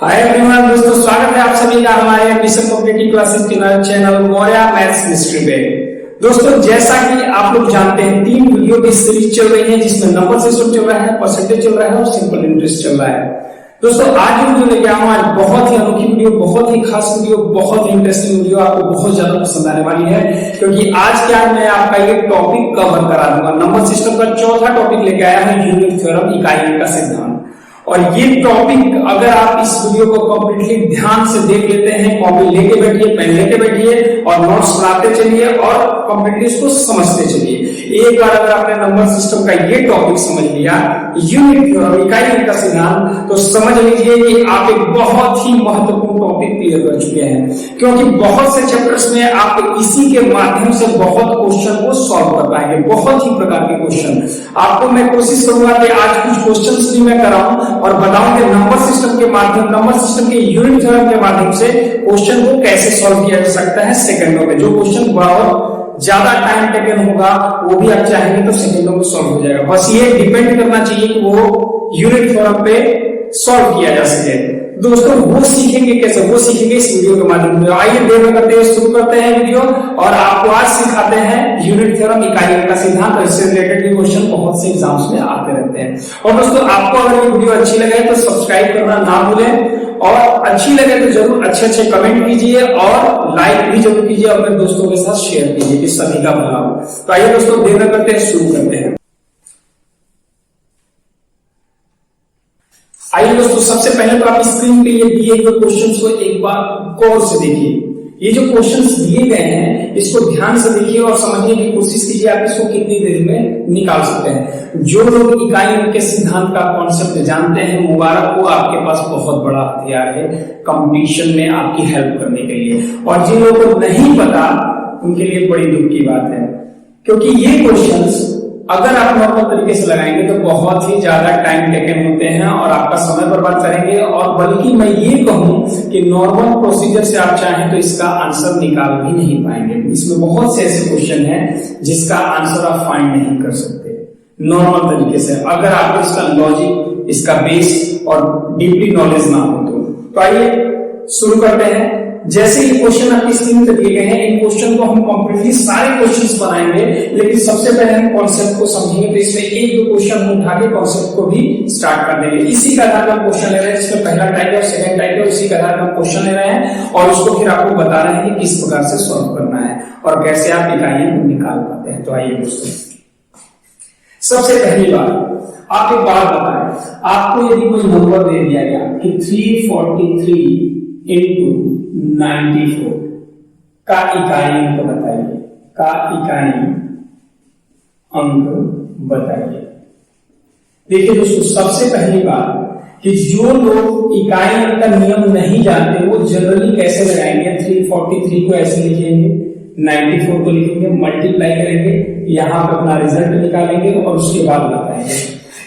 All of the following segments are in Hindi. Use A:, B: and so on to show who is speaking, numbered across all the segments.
A: हाय एवरीवन दोस्तों, स्वागत है आप सभी का हमारे एडमिशन कॉम्पिटिटिव क्लासेस के चैनल मौर्या मैथ्स मिस्ट्री पे। दोस्तों, जैसा कि आप लोग जानते हैं, 3 वीडियो की सीरीज चल रही है जिसमें नंबर सिस्टम चल रहा है, परसेंटेज चल रहा है और सिंपल इंटरेस्ट चल रहा है। दोस्तों, आज जो वीडियो लेके आऊं, आज बहुत ही अनोखी वीडियो, बहुत ही खास वीडियो, बहुत ही इंटरेस्टिंग वीडियो, आपको बहुत ज्यादा पसंद आने वाली है। क्योंकि आज क्या मैं आपका ये टॉपिक कवर करा दूंगा। नंबर सिस्टम का चौथा टॉपिक लेके आया है, यूनिट थ्योरम, इकाई का सिद्धांत। और ये टॉपिक अगर आप इस वीडियो को कंप्लीटली ध्यान से देख लेते हैं, कॉपी लेके बैठिए, पेन लेके बैठिए और नोट्स बनाते चलिए और कंप्लीटली इसको समझते चलिए। एक बार अगर आपने नंबर सिस्टम का ये टॉपिक समझ लिया, यूनिट थ्योरम, इकाई का सिद्धांत, तो समझ लीजिए कि आप एक बहुत ही महत्वपूर्ण टॉपिक क्लियर कर चुके हैं। क्योंकि बहुत से चैप्टर्स में आप इसी के माध्यम से बहुत क्वेश्चन को सॉल्व कर पाएंगे, बहुत ही प्रकार के क्वेश्चन। आपको मैं कोशिश करूंगा कि आज कुछ क्वेश्चन भी मैं कराऊं और बताऊं कि नंबर सिस्टम के माध्यम, नंबर सिस्टम के यूनिट थ्योरम के माध्यम से क्वेश्चन को कैसे सॉल्व किया जा सकता है सेकंडों में। जो क्वेश्चन बहुत ज्यादा टाइम टेकन होगा वो भी आप चाहेंगे तो सेकंडों में सॉल्व हो जाएगा। बस ये डिपेंड करना चाहिए कि वो यूनिट थ्योरम पे सॉल्व किया जा सके। दोस्तों, वो सीखेंगे कैसे, वो सीखेंगे इस वीडियो के माध्यम से। आइए देर न करते हुए शुरू करते हैं वीडियो और आपको आज सिखाते हैं यूनिट थ्योरम, इकाई का सिद्धांत। और इससे रिलेटेड भी क्वेश्चन बहुत से एग्जाम्स में आते रहते हैं। और दोस्तों, आपको अगर ये वीडियो अच्छी लगे तो सब्सक्राइब करना ना भूलें और अच्छी लगे तो जरूर अच्छे कमेंट कीजिए और लाइक भी जरूर कीजिए और अपने दोस्तों के साथ शेयर कीजिए कि सभी का भला हो। तो आइए दोस्तों, देर न करते हैं शुरू करते हैं। आइए दोस्तों, सबसे पहले तो आप स्क्रीन पे ये दिए हुए क्वेश्चंस को एक बार गौर से देखिए। ये जो क्वेश्चंस दिए गए हैं इसको ध्यान से देखिए और समझने की कोशिश कीजिए आप इसको कितनी देर में निकाल सकते हैं। जो लोग इकाई के सिद्धांत का कॉन्सेप्ट जानते हैं, मुबारक हो, आपके पास बहुत बड़ा हथियार है कंपटीशन में आपकी हेल्प करने के लिए। और जिन लोगों को नहीं पता उनके लिए बड़ी दुख की बात है, क्योंकि ये क्वेश्चंस अगर आप नॉर्मल तरीके से लगाएंगे तो बहुत ही ज्यादा टाइम टेकन होते हैं और आपका समय बर्बाद करेंगे। और बल्कि मैं ये कहूं कि नॉर्मल प्रोसीजर से आप चाहें तो इसका आंसर निकाल भी नहीं पाएंगे। इसमें बहुत से ऐसे क्वेश्चन हैं जिसका आंसर आप फाइंड नहीं कर सकते नॉर्मल तरीके से, अगर आपको इसका लॉजिक, इसका बेस और डीपली नॉलेज ना हो तो आइए शुरू करते हैं। जैसे ही क्वेश्चन आपकी स्क्रीन पर दिए गए हैं, इन क्वेश्चन को हम कंप्लीटली सारे क्वेश्चंस बनाएंगे, लेकिन सबसे पहले हम कॉन्सेप्ट को समझेंगे। तो इसमें एक दो क्वेश्चन हम उठा के कॉन्सेप्ट को भी स्टार्ट कर देंगे। इसी का आधार पर क्वेश्चन ले रहे हैं, जिसमें पहला टाइप और सेकंड टाइप है, उसी का आधार पर क्वेश्चन ले रहे हैं और उसको फिर आपको बता रहे हैं कि किस प्रकार से सॉल्व करना है और कैसे आप इकाइयां निकाल पाते हैं। तो आइए दोस्तों, सबसे पहली बात आप एक बात बताएं, आपको यदि कोई नंबर दे दिया गया कि 343 into 94 का इकाई अंक बताइए, का इकाई अंक बताइए। देखिए दोस्तों, सबसे पहली बात कि जो लोग इकाई अंक का नियम नहीं जानते वो जनरली कैसे लगाएंगे, 343 को ऐसे लिखेंगे, 94 को लिखेंगे, मल्टीप्लाई करेंगे, यहाँ पे अपना रिजल्ट निकालेंगे और उसके बाद लगाएंगे।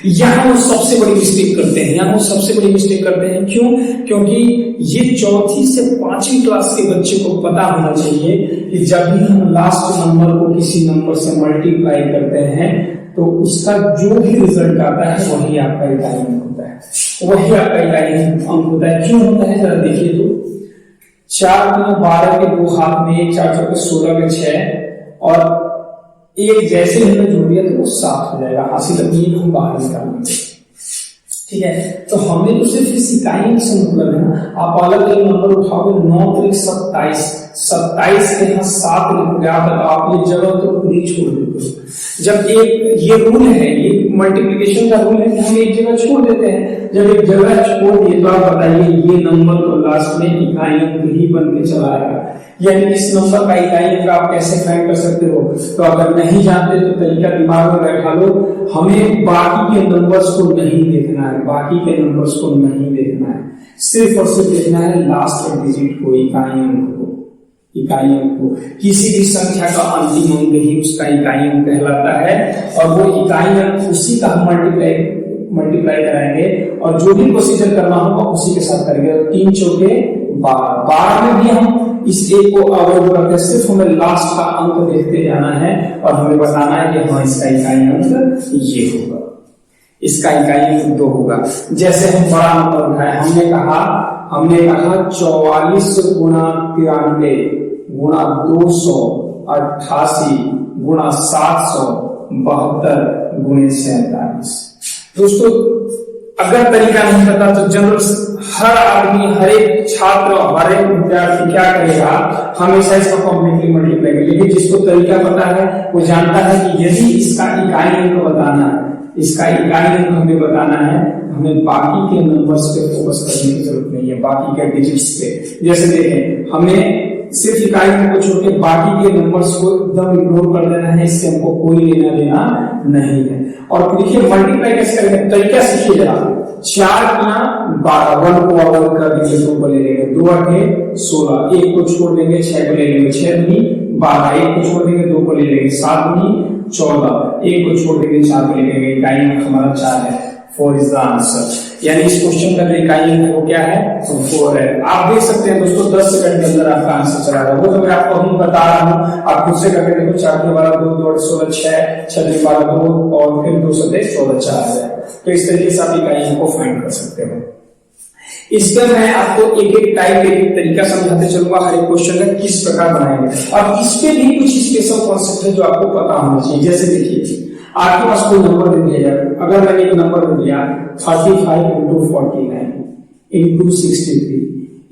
A: यहाँ वो सबसे बड़ी मिस्टेक करते हैं, यहाँ वो सबसे बड़ी मिस्टेक करते हैं। क्यों? क्योंकि ये 4वीं से 5वीं क्लास के बच्चे को पता होना चाहिए कि जब भी हम लास्ट नंबर को किसी नंबर से मल्टीप्लाई करते हैं तो उसका जो भी रिजल्ट आता है वही आपका इकाई अंक होता है, वही आपका इकाई अंक होता है। क्यों होता है जरा देखिए तो, 4 × 12 के 2 हाथ में 1, 4 × 16 के 6 और एक जैसे हमने जोड़ दिया तो वो 7 हो जाएगा। हासिल अपनी हम बाहर निकालेंगे, ठीक है। तो हमें तो सिर्फ इस इकाई से मतलब है ना। आप अलग अलग नंबर उठाओगे, 9 × 27, 27 के यहाँ 7 लिखोगे, आप बताओ आप ये जगह तो खुद ही छोड़ देते हो। जब एक ये रूल है, ये मल्टीप्लिकेशन का रूल है कि हम एक जगह छोड़ देते हैं। जब एक जगह छोड़ दिए तो आप बताइए ये नंबर तो लास्ट में इकाई अंक ही बन के चला आएगा। यानी इस नंबर का इकाई अंक आप कैसे फाइंड कर सकते हो? तो अगर नहीं जानते तो तरीका दिमाग में बैठा लो, हमें बाकी के नंबर्स को नहीं देखना है, बाकी के नंबर्स को नहीं देखना है, सिर्फ और सिर्फ देखना है लास्ट डिजिट को, इकाई अंक को। इकाई अंक को किसी भी संख्या का अंतिम अंक ही उसका इकाई अंक कहलाता है और वो इकाई अंक उसी का हम मल्टीप्लाई कराएंगे और जो भी प्रोसीजर करना होगा उसी के साथ करेंगे। 3 × 4 = 12, 12 में भी हम इस एक को अवॉइड करके सिर्फ हमें लास्ट का अंक देखते जाना है और हमें बताना है कि हाँ इसका इकाई अंक ये होगा, इसका इकाई अंक 2 होगा। जैसे हम बड़ा नंबर उठाए, हमने कहा हमने कहा 44 गुणा 93 गुणा 288 गुणा 772 गुणे 47। दोस्तों अगर तरीका नहीं पता तो जनरल हर आदमी, हर एक छात्र, हर एक विद्यार्थी क्या करेगा, हमेशा इसका कॉम्प्लीटली मल्टीप्लाई करेगा। लेकिन जिसको तरीका पता है वो जानता है कि यदि इसका इकाई अंक बताना है, इसका इकाई अंक हमें बताना है, हमें बाकी के नंबर्स पे फोकस करने की जरूरत नहीं है, बाकी के डिजिट्स पे। जैसे देखें, हमें सिर्फ इकाई अंक को छोड़ के बाकी के नंबर्स को एकदम इग्नोर कर देना है, इससे हमको कोई लेना देना नहीं है। और देखिए मल्टीप्लाई कैसे करेंगे, तरीका सीखिए जरा। 4 गुना 12, 1 को अवॉइड कर देंगे, 2 को ले लेंगे, 2 8 16, 1 को छोड़ देंगे, 6 को ले लेंगे, 6 दूनी 12, 1 को छोड़ देंगे, 2 को ले लेंगे, 7 दूनी 14, 1 को छोड़ देंगे, 4 को ले लेंगे। इकाई अंक हमारा 4 है, 4 इज द आंसर। यानी इस क्वेश्चन का जो इकाई अंक वो क्या है, तो 4 है। आप देख सकते हैं दोस्तों 10 सेकंड के अंदर आपका आंसर चला रहा है, वो तो मैं आपको अभी बता रहा हूँ, आप खुद से करके देखो। 4 के 12 2 2 16 6 6 के 12 2 और फिर 2 से 14 4 है। तो इस तरीके से आप इकाई अंक को फाइंड कर सकते हो। इसका मैं आपको एक एक टाइप, एक एक तरीका समझाते चलूंगा, हर एक क्वेश्चन का किस प्रकार बनाएंगे। और इस पे भी कुछ स्पेशल कॉन्सेप्ट है जो आपको पता होना चाहिए। जैसे देखिए आपके पास कोई नंबर दे दिया जाए, अगर मैंने एक नंबर दे दिया 35 into 49 into 63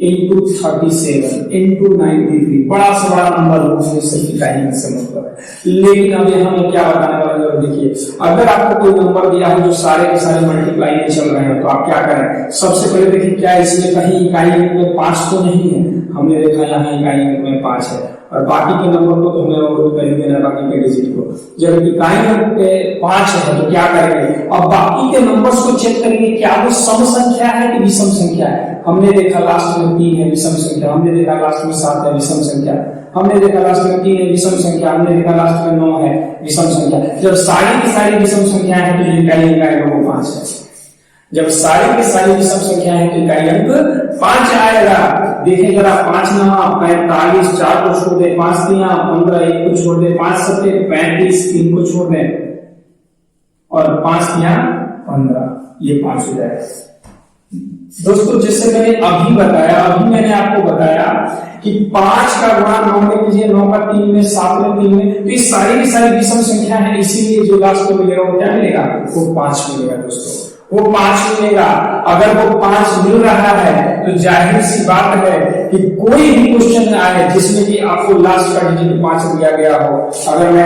A: into 37 into 93, बड़ा से बड़ा नंबर हो, उसमें सिर्फ इकाई अंक से मतलब है। लेकिन अब यहाँ मैं क्या बताने वाला हूँ, देखिए अगर आपको कोई नंबर दिया है जो सारे के सारे मल्टीप्लाई में चल रहे हैं, तो आप क्या करें, सबसे पहले देखिए क्या इसमें कहीं इकाई अंक में 5 तो नहीं है। हमने देखा यहाँ इकाई अंक में 5 है, और बाकी के नंबर को तो हमें अवॉइड कर देना, बाकी के डिजिट को। जब इकाई अंक 5 है तो क्या करेंगे, अब बाकी के नंबर्स को चेक करेंगे क्या वो सम संख्या है कि विषम संख्या है। हमने देखा लास्ट में 3 है, विषम संख्या। हमने देखा लास्ट में 7 है, विषम संख्या। हमने देखा लास्ट में 3 है, विषम संख्या। हमने देखा लास्ट में 9 है, विषम संख्या। जब सारी की सारी विषम संख्या है तो इकाई अंक वो 5 है। जब सारी की सारी विषम संख्या है तो इकाई अंक 5 आएगा। देखिए जरा 5 9 45, 4 को छोड़ दे, 5 3 15, 1 को छोड़ दे, 5 7 35, 3 को छोड़ दे, और 5 3 15, ये 5 हो जाएगा। दोस्तों जैसे मैंने अभी बताया, अभी मैंने आपको बताया कि 5 का गुणा 9 में कीजिए, 9 का 3 में, 7 में 3 में, तो ये सारी की सारी विषम संख्या है, इसीलिए जो लास्ट में मिलेगा वो क्या मिलेगा, वो 5 मिलेगा। दोस्तों वो 5 मिलेगा। अगर वो 5 मिल रहा है तो जाहिर सी बात है कि कोई भी क्वेश्चन आए जिसमें कि आपको लास्ट का डिजिट 5 दिया गया हो, अगर मैं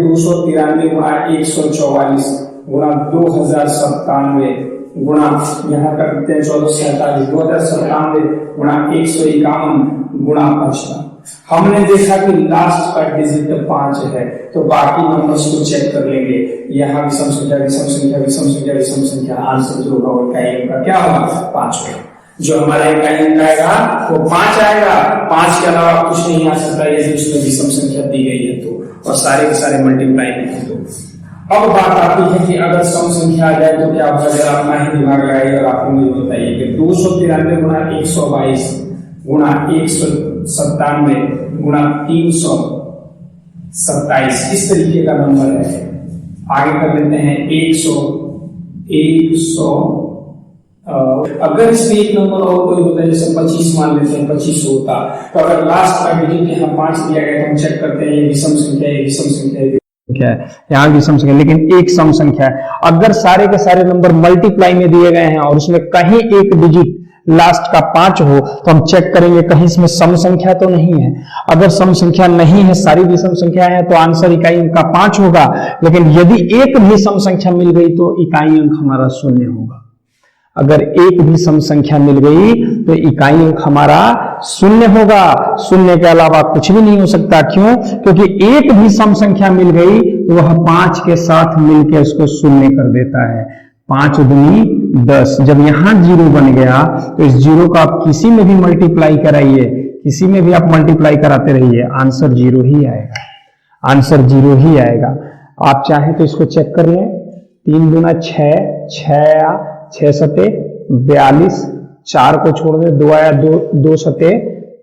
A: 293 गुणा 144 गुणा 2097 गुणा यहाँ करते हैं 1447, 2097 गुणा 151 गुणा 55, हमने देखा कि लास्ट का डिजिट 5 है, तो बाकी नंबर्स को चेक कर लेंगे। यहाँ विषम संख्या, विषम संख्या, विषम संख्या, विषम संख्या, आंसर जो होगा वो इकाई अंक का क्या होगा, 5 होगा। जो हमारा इकाई अंक आएगा वो 5 आएगा। 5 के अलावा कुछ नहीं आ सकता यदि उसमें विषम संख्या दी गई है तो, और सारे के सारे मल्टीप्लाई है तो। अब बात आती है कि अगर सम संख्या आ जाए तो क्या होगा, जरा अपना ही दिमाग लगाइए और आप मुझे बताइए कि 293 गुणा 122 गुणा 197 गुणा 327 इस तरीके का नंबर है। आगे कर लेते हैं 100 अगर इसमें एक नंबर और कोई होता है, जैसे 25 मान लेते हैं, 25 होता, तो अगर लास्ट का डिजिट यहाँ 5 दिया गया तो हम चेक करते हैं ये विषम संख्या है, विषम संख्या है,
B: क्या है यहाँ विषम संख्या, लेकिन एक सम संख्या है। अगर सारे के सारे नंबर मल्टीप्लाई में दिए गए हैं और उसमें कहीं एक डिजिट लास्ट का 5 हो तो हम चेक करेंगे कहीं इसमें सम संख्या तो नहीं है। अगर सम संख्या नहीं है, सारी विषम संख्या है, तो आंसर इकाई अंक का 5 होगा। लेकिन यदि एक भी सम संख्या मिल गई तो इकाई अंक हमारा 0 होगा। अगर एक भी सम संख्या मिल गई तो इकाई अंक हमारा 0 होगा। 0 के अलावा कुछ भी नहीं हो सकता। क्यों? क्योंकि एक भी सम संख्या मिल गई तो वह 5 के साथ मिलकर उसको 0 कर देता है। 5 दूनी 10। जब यहां 0 बन गया तो इस 0 का आप किसी में भी मल्टीप्लाई कराइए, किसी में भी आप मल्टीप्लाई कराते रहिए, आंसर 0 ही आएगा। आंसर 0 ही आएगा। आप चाहे तो इसको चेक कर लें। 3 दूना 6, 6 सते 42, 4 को छोड़ दे, 2 आया 2 सते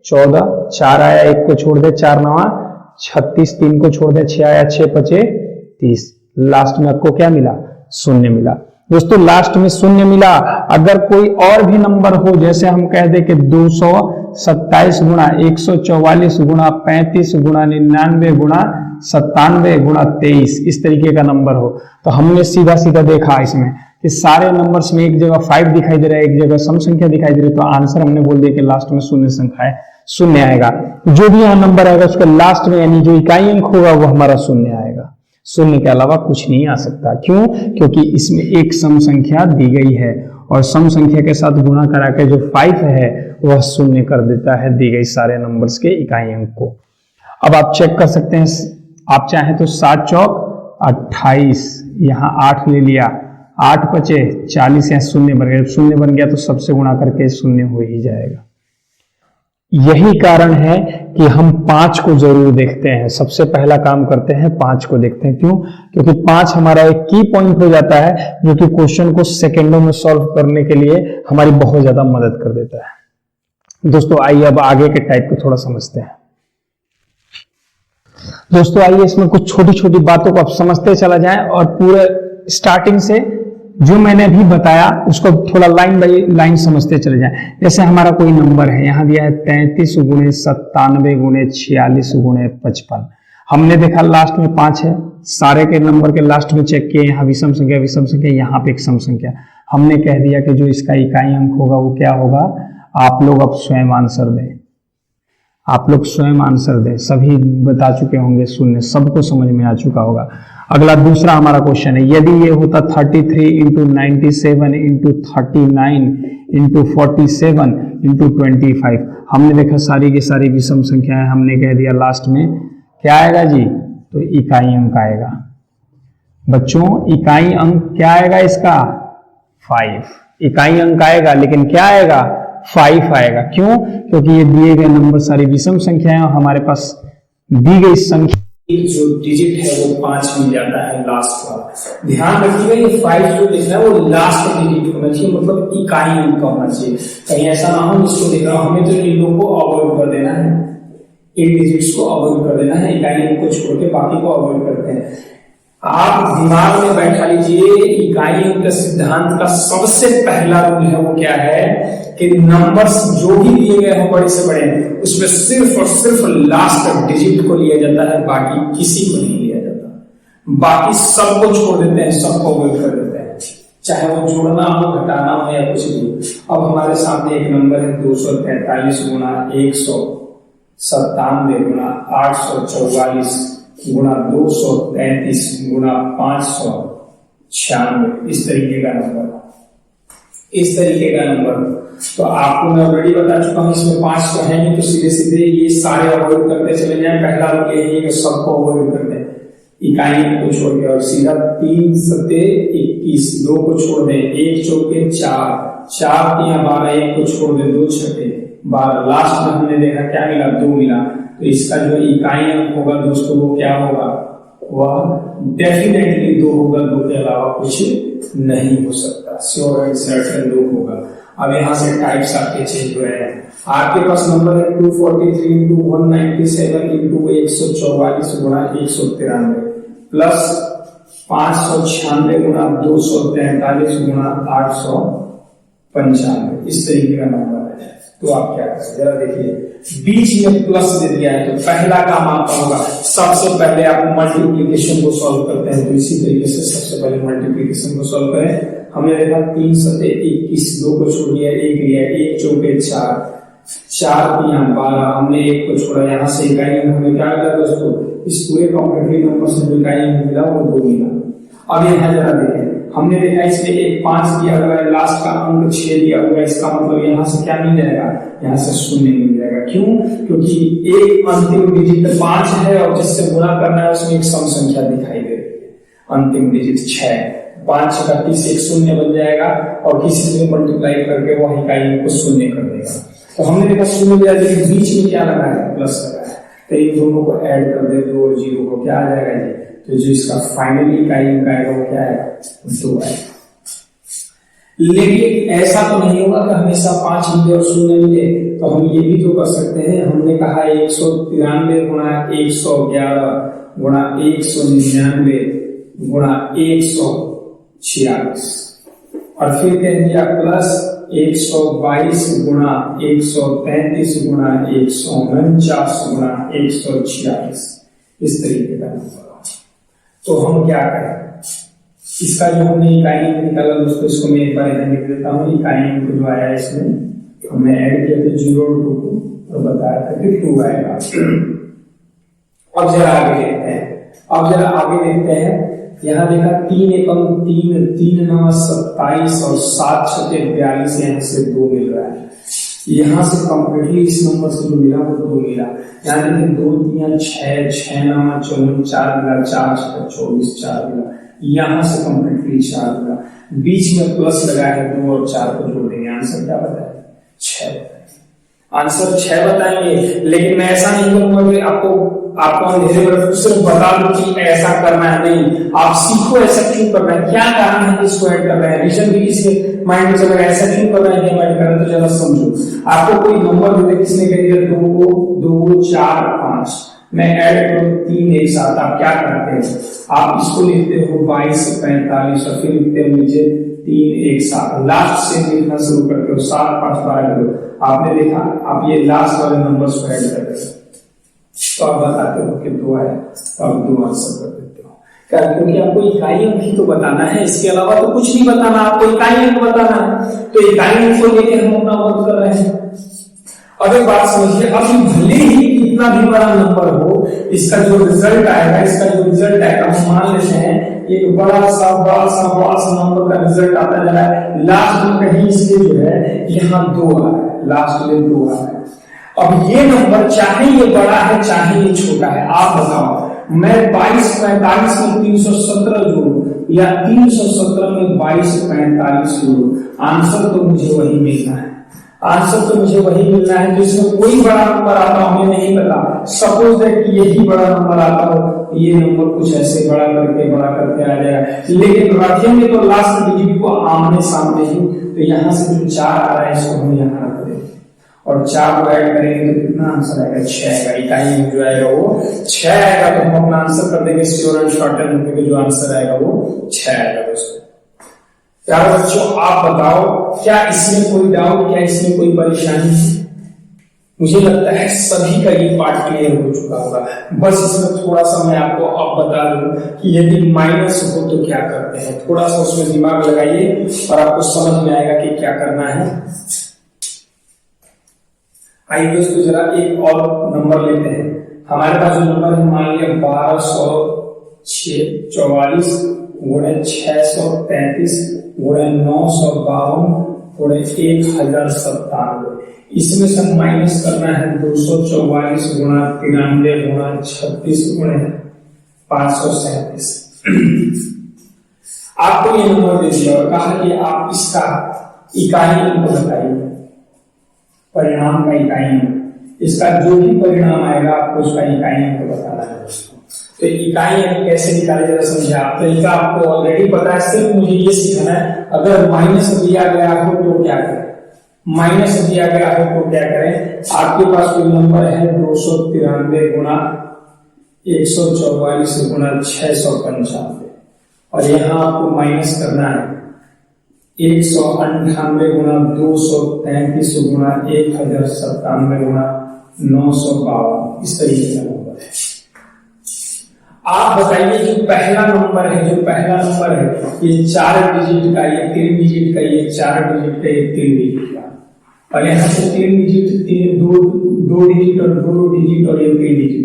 B: 14, 4 आया 1 को छोड़ दे, 4 9 36, 3 को छोड़ दे, 6 आया 6 पचे 30। लास्ट में आपको क्या मिला? 0 मिला। दोस्तों लास्ट में शून्य मिला। अगर कोई और भी नंबर हो, जैसे हम कह दे कि 227 गुणा 144 गुणा 35 गुणा 99 गुणा 97 गुणा 23, इस तरीके का नंबर हो, तो हमने सीधा सीधा देखा इसमें कि सारे नंबर्स में एक जगह 5 दिखाई दे रहा है, एक जगह सम संख्या दिखाई दे रही है, तो आंसर हमने बोल दिया कि लास्ट में शून्य संख्या है, शून्य आएगा। जो भी यहाँ नंबर आएगा उसके लास्ट में यानी जो इकाई अंक होगा वो हमारा शून्य आएगा। शून्य के अलावा कुछ नहीं आ सकता। क्यों? क्योंकि इसमें एक सम संख्या दी गई है और सम संख्या के साथ गुणा करा के जो 5 है वह शून्य कर देता है दी गई सारे नंबर्स के इकाई अंक को। अब आप चेक कर सकते हैं, आप चाहें तो 7 चौक 28, यहाँ 8 ले लिया, 8 बचे 40, यहाँ शून्य बन गया। शून्य बन गया तो सबसे गुणा करके शून्य हो ही जाएगा। यही कारण है कि हम 5 को जरूर देखते हैं, सबसे पहला काम करते हैं 5 को देखते हैं। क्यों? क्योंकि 5 हमारा एक की पॉइंट हो जाता है जो कि क्वेश्चन को सेकेंडों में सॉल्व करने के लिए हमारी बहुत ज्यादा मदद कर देता है। दोस्तों आइए अब आगे के टाइप को थोड़ा समझते हैं। दोस्तों आइए इसमें कुछ छोटी छोटी बातों को आप समझते चला जाएं और पूरे स्टार्टिंग से जो मैंने अभी बताया उसको थोड़ा लाइन बाई लाइन समझते चले जाएं। जैसे हमारा कोई नंबर है, यहाँ दिया है 33 गुणे 97 गुणे 46 गुणे 55। हमने देखा लास्ट में 5 है, सारे के नंबर के लास्ट में चेक किए, यहाँ विषम संख्या, यहाँ पे एक सम संख्या। हमने कह दिया कि जो इसका इकाई अंक होगा वो क्या होगा। आप लोग अब स्वयं आंसर दें, आप लोग स्वयं आंसर दें। सभी बता चुके होंगे, शून्य, सबको समझ में आ चुका होगा। अगला दूसरा हमारा क्वेश्चन है, यदि ये होता 33 इंटू 97 इंटू 39 इंटू 47 इंटू 25। हमने देखा सारी की सारी विषम संख्याएं, हमने कह दिया लास्ट में क्या आएगा जी, तो इकाई अंक आएगा। बच्चों इकाई अंक क्या आएगा इसका, 5 इकाई अंक आएगा, लेकिन क्या आएगा, 5 आएगा। क्यों? क्योंकि ये दिए गए नंबर सारी विषम संख्याएं और हमारे पास दी गई संख्या
A: जो डिजिट है वो 5 मिल जाता है लास्ट का। ध्यान रखिएगा ये 5 जो लिखना है वो लास्ट डिजिट होना चाहिए, मतलब इकाई अंक का होना चाहिए। कहीं ऐसा ना हो इसको देख रहा हूं, हमें तो इन लोगों को अवॉइड कर देना है, इन डिजिट्स को अवॉइड कर देना है, इकाई अंक को छोड़ के बाकी को अवॉइड करते हैं। आप दिमाग में बैठा लीजिए, इकाई अंक सिद्धांत का सबसे पहला रूल है वो क्या है कि नंबर्स जो भी दिए गए हो बड़े से बड़े, उसमें सिर्फ और सिर्फ लास्ट डिजिट को लिया जाता है, बाकी किसी को नहीं लिया जाता। बाकी सबको छोड़ देते हैं, सबको अवॉइड कर देते हैं, चाहे वो जोड़ना हो, घटाना हो या कुछ भी। अब हमारे सामने एक नंबर है 243 गुणा 197 गुणा 844 गुणा 233 गुणा 596, इस तरीके का नंबर, इस तरीके का नंबर। तो आपको मैं ऑलरेडी बता चुका हूं इसमें 5 तो है नहीं, तो सीधे सीधे ये सारे अवॉइड करते चले जाएं। पहला रूल यही है कि सबको अवॉइड करते हैं, इकाई को छोड़ के, और सीधा 3 सत्ते 21, 2 को छोड़ दें, 1 चौके 4, 4 तिया 12, 1 को छोड़ दें, 2 छठे 12। लास्ट में हमने देखा क्या मिला, 2 मिला। तो इसका जो इकाई अंक होगा दोस्तों वो क्या होगा, वह डेफिनेटली 2 होगा, 2 के अलावा कुछ नहीं हो सकता, श्योर एंड सर्टेन 2 होगा। अब यहाँ से टाइप्स आपके चेंज हो रहे हैं। आपके पास नंबर है 243 इंटू 197 इंटू 144 गुणा 193 प्लस 596 गुणा 243 गुणा 895, इस तरीके का नंबर है। तो आप क्या करें जरा देखिए, बीच में प्लस दे दिया है तो पहला काम आपका होगा, सबसे पहले आप मल्टीप्लीकेशन को सॉल्व करते हैं। तो इसी तरीके से सबसे पहले मल्टीप्लीकेशन को सॉल्व करें। हमने देखा 3 सत्ते 21, 2 को छोड़ दिया, 1 लिया, 1 चौके 4, 4 तिया 12, हमने 1 को छोड़ा, यहाँ से इकाई अंक हमें क्या मिला दोस्तों, इस पूरे कॉम्प्लीमेंट्री नंबर से जो इकाई अंक मिला वो 2 मिला। अब यहाँ जरा देखें, हमने देखा इसमें एक 5 दिया हुआ है, लास्ट का अंक 6 दिया हुआ है, इसका मतलब यहाँ से क्या मिल जाएगा, यहाँ से 0 मिल जाएगा। क्यों? क्योंकि एक अंतिम डिजिट 5 है और जिससे गुणा करना है उसमें एक सम संख्या दिखाई दे रही है, अंतिम डिजिट 6, 5 का 30 एक 0 बन जाएगा और किसी से मल्टीप्लाई करके वो इकाई को 0 कर देगा। तो हमने देखा 0 मिला, लेकिन बीच में क्या लगा है, प्लस लगा है। तो इन दोनों को ऐड कर दे, 2 और 0 को, क्या आ जाएगा जी, तो जो इसका फाइनली इकाई अंक आएगा वो क्या है, 2 आएगा। लेकिन ऐसा तो नहीं होगा कि हमेशा 5 मिले और 0 मिले, तो हम ये भी तो कर सकते हैं। हमने कहा 193 गुणा 111 गुणा 199 गुणा 146, और फिर कह दिया प्लस 122 गुणा 133 गुणा 149 गुणा 146, इस तरीके का नंबर हो। तो हम क्या करें, इसका जो हमने इकाई अंक निकाला दोस्तों, इसको मैं एक बार यहाँ लिख देता हूँ। इकाई अंक जो आया इसमें हमने ऐड किया था 0 और 2 को, और बताया था कि 2 आएगा। अब जरा आगे देखते हैं, यहाँ देखा 3 एकम 3, 3 9 27 और 7 6 42, यहाँ से 2 मिल रहा है। यहाँ से कंप्लीटली इस नंबर से जो मिला वो 2 मिला। यहाँ देखिए 2 3 6, 6 9 54, 4 मिला, 4 6 24, 4 मिला। यहाँ से कंप्लीटली 4 मिला, बीच में प्लस लगा है 2 और 4 को जोड़ देंगे, आंसर क्या बताएंगे? 6 बताएंगे। आंसर 6 बताएंगे। लेकिन मैं ऐसा नहीं करूंगा कि आपको अंधेरे में सिर्फ बता दूं कि ऐसा करना है, नहीं, आप सीखो ऐसा क्यों करना है, क्या कारण है इसको ऐड कर रहे हैं, रीजन भी किसके माइंड में चलेगा, ऐसा क्यों कर रहे हैं, क्या ऐड कर रहे हैं, तो जरा समझो। आपको कोई नंबर दे, किसने कह दिया 2 4 5, मैं ऐड करूं 3 एक साथ, आप क्या करते हैं, आप इसको लिखते हो 22 45 और फिर लिखते हो नीचे 3 एक साथ, लास्ट से लिखना शुरू करते हो 7 5 12 करो। आपने देखा, आप ये लास्ट वाले नंबर्स को ऐड कर रहे हो, तो आप बताते हो कि 2 आया, तो आप 2 आंसर कर देते हो। क्या? क्योंकि आपको इकाई अंक ही तो बताना है, इसके अलावा तो कुछ नहीं बताना, आपको इकाई अंक बताना है। तो इकाई अंक को लेकर हम अपना वर्क कर रहे हैं। अब एक बात समझिए, अब भले ही कितना भी बड़ा नंबर हो, इसका जो रिजल्ट आएगा, हम मान लेते हैं एक बड़ा सा नंबर का रिजल्ट आता जा रहा है, लास्ट में कहीं इसके जो है यहाँ 2 आ रहा है, लास्ट में 2 आ रहा है। अब ये नंबर चाहे ये बड़ा है चाहे ये छोटा है, आप बताओ, मैं 22 45 में 317 जोड़ू या 317 में 22 45 जोड़ू, आंसर तो मुझे वही मिलना है, तो इसमें कोई बड़ा नंबर आता हो, हमें नहीं पता, सपोज दैट कि यही बड़ा नंबर आता हो, ये नंबर कुछ ऐसे बड़ा करके आ जाएगा, लेकिन रखेंगे तो लास्ट डिजिट को आमने सामने ही, तो यहाँ से जो 4 आ रहा है इसको हम यहाँ रख देंगे और 4 को ऐड करेंगे तो कितना आंसर आएगा? 6 आएगा। इकाई अंक जो आएगा वो 6 आएगा, तो हम अपना आंसर कर देंगे श्योर एंड शॉर्ट एंड, जो आंसर आएगा वो 6 आएगा दोस्तों। प्यारे बच्चों, आप बताओ, क्या इसमें कोई डाउट, क्या इसमें कोई परेशानी है? मुझे लगता है सभी का ये पार्ट क्लियर हो चुका होगा। बस इसमें थोड़ा सा मैं आपको अब बता दूं कि यदि माइनस हो तो क्या करते हैं, थोड़ा सा उसमें दिमाग लगाइए और आपको समझ में आएगा कि क्या करना है। आइए दोस्तों, जरा एक और नंबर लेते हैं। हमारे पास जो नंबर है, मान लिया 1244 गुणे 633 गुणे 952 गुणे 1097, इसमें से माइनस करना है 244 गुणा 93 गुणा 36 गुणे 537। आपको ये नंबर दे दिया और कहा कि आप इसका इकाई अंक बताइए, परिणाम का इकाई अंक, इसका जो भी परिणाम आएगा आपको उसका इकाई अंक बताना है दोस्तों। तो इकाई अंक कैसे निकाले जरा समझे आप, तरीका आपको ऑलरेडी पता है, सिर्फ मुझे ये सीखना है। अगर माइनस दिया गया हो तो क्या करें, आपके पास कोई नंबर है 293 गुणा 144 गुणा 695 और यहाँ आपको माइनस करना है 198 गुणा 233 गुणा 1097 गुणा 952, इस तरीके का नंबर है। आप बताइए जो पहला नंबर है, ये 4 डिजिट का, ये 3 डिजिट का, ये 4 डिजिट का, ये 3 डिजिट का, और यहाँ से 3 डिजिट, 2 डिजिट और 2 डिजिट और ये 3 डिजिट।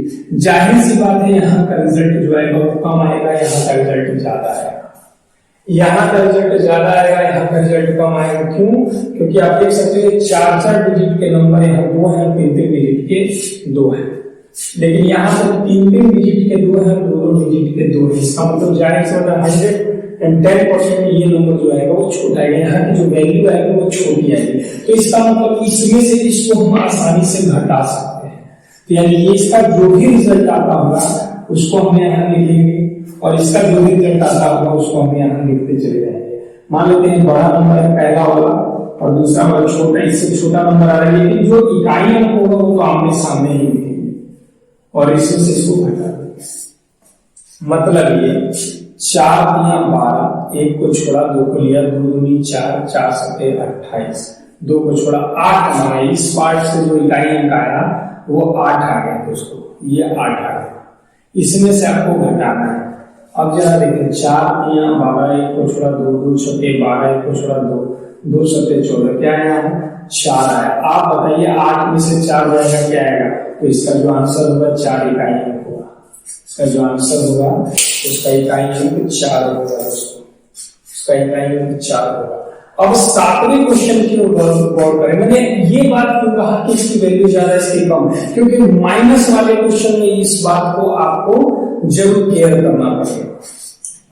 A: जाहिर सी बात है यहाँ का रिजल्ट जो आएगा वो कम आएगा, यहाँ का रिजल्ट ज्यादा आएगा, यहाँ का रिजल्ट कम आएगा। क्यों? क्योंकि आप देख सकते हो 4 डिजिट के नंबर यहाँ 2 हैं, 3 डिजिट के 2 हैं, लेकिन यहाँ पर 3 डिजिट के 2 हैं, 2 डिजिट के 2 है। इसका मतलब जाहिर सी बात है 110% ये नंबर जो आएगा वो छोटा आएगा, यहाँ की जो वैल्यू आएगी वो छोटी आएगी। तो इसका मतलब इसमें से इसको हम आसानी से घटा सकते हैं। तो यानी ये इसका जो भी रिजल्ट आता होगा उसको हम यहाँ लिखेंगे और इसका जो भी रिजल्ट आता होगा उसको हम यहाँ लिखते चले जाएंगे। मान लेते हैं बड़ा नंबर है पहला वाला और दूसरा वाला छोटा, इससे छोटा नंबर आ रहा है, लेकिन जो इकाई अंक होगा वो तो आमने सामने ही लिखेंगे और इसमें से इसको घटा देंगे। मतलब ये 4 तिया 12, 1 को छोड़ा 2 को लिया, 2 दूनी 4, 4 सत्ते 28, 2 को छोड़ा 8 हमारा इस पार्ट से जो इकाई अंक आया वो 8 आ गया दोस्तों, ये 8 आ गया। इसमें से आपको घटाना है। अब जरा देखिए 4 तिया 12, 1 को छोड़ा 2, 2 छक्के 12, 1 को छोड़ा 2, 2 सत्ते 14, क्या आया है 4 आया। आप बताइए 8 में से 4 जाएगा क्या आएगा, तो इसका जो आंसर होगा 4 इकाई अंक होगा। इसका जो आंसर होगा उसका इकाई अंक 4 होगा दोस्तों, उसका इकाई अंक 4 होगा। अब 7वें क्वेश्चन की ओर गौर करें। मैंने ये बात क्यों कहा कि इसकी वैल्यू ज्यादा इसकी कम, क्योंकि माइनस वाले क्वेश्चन में इस बात को आपको जरूर केयर करना पड़ेगा।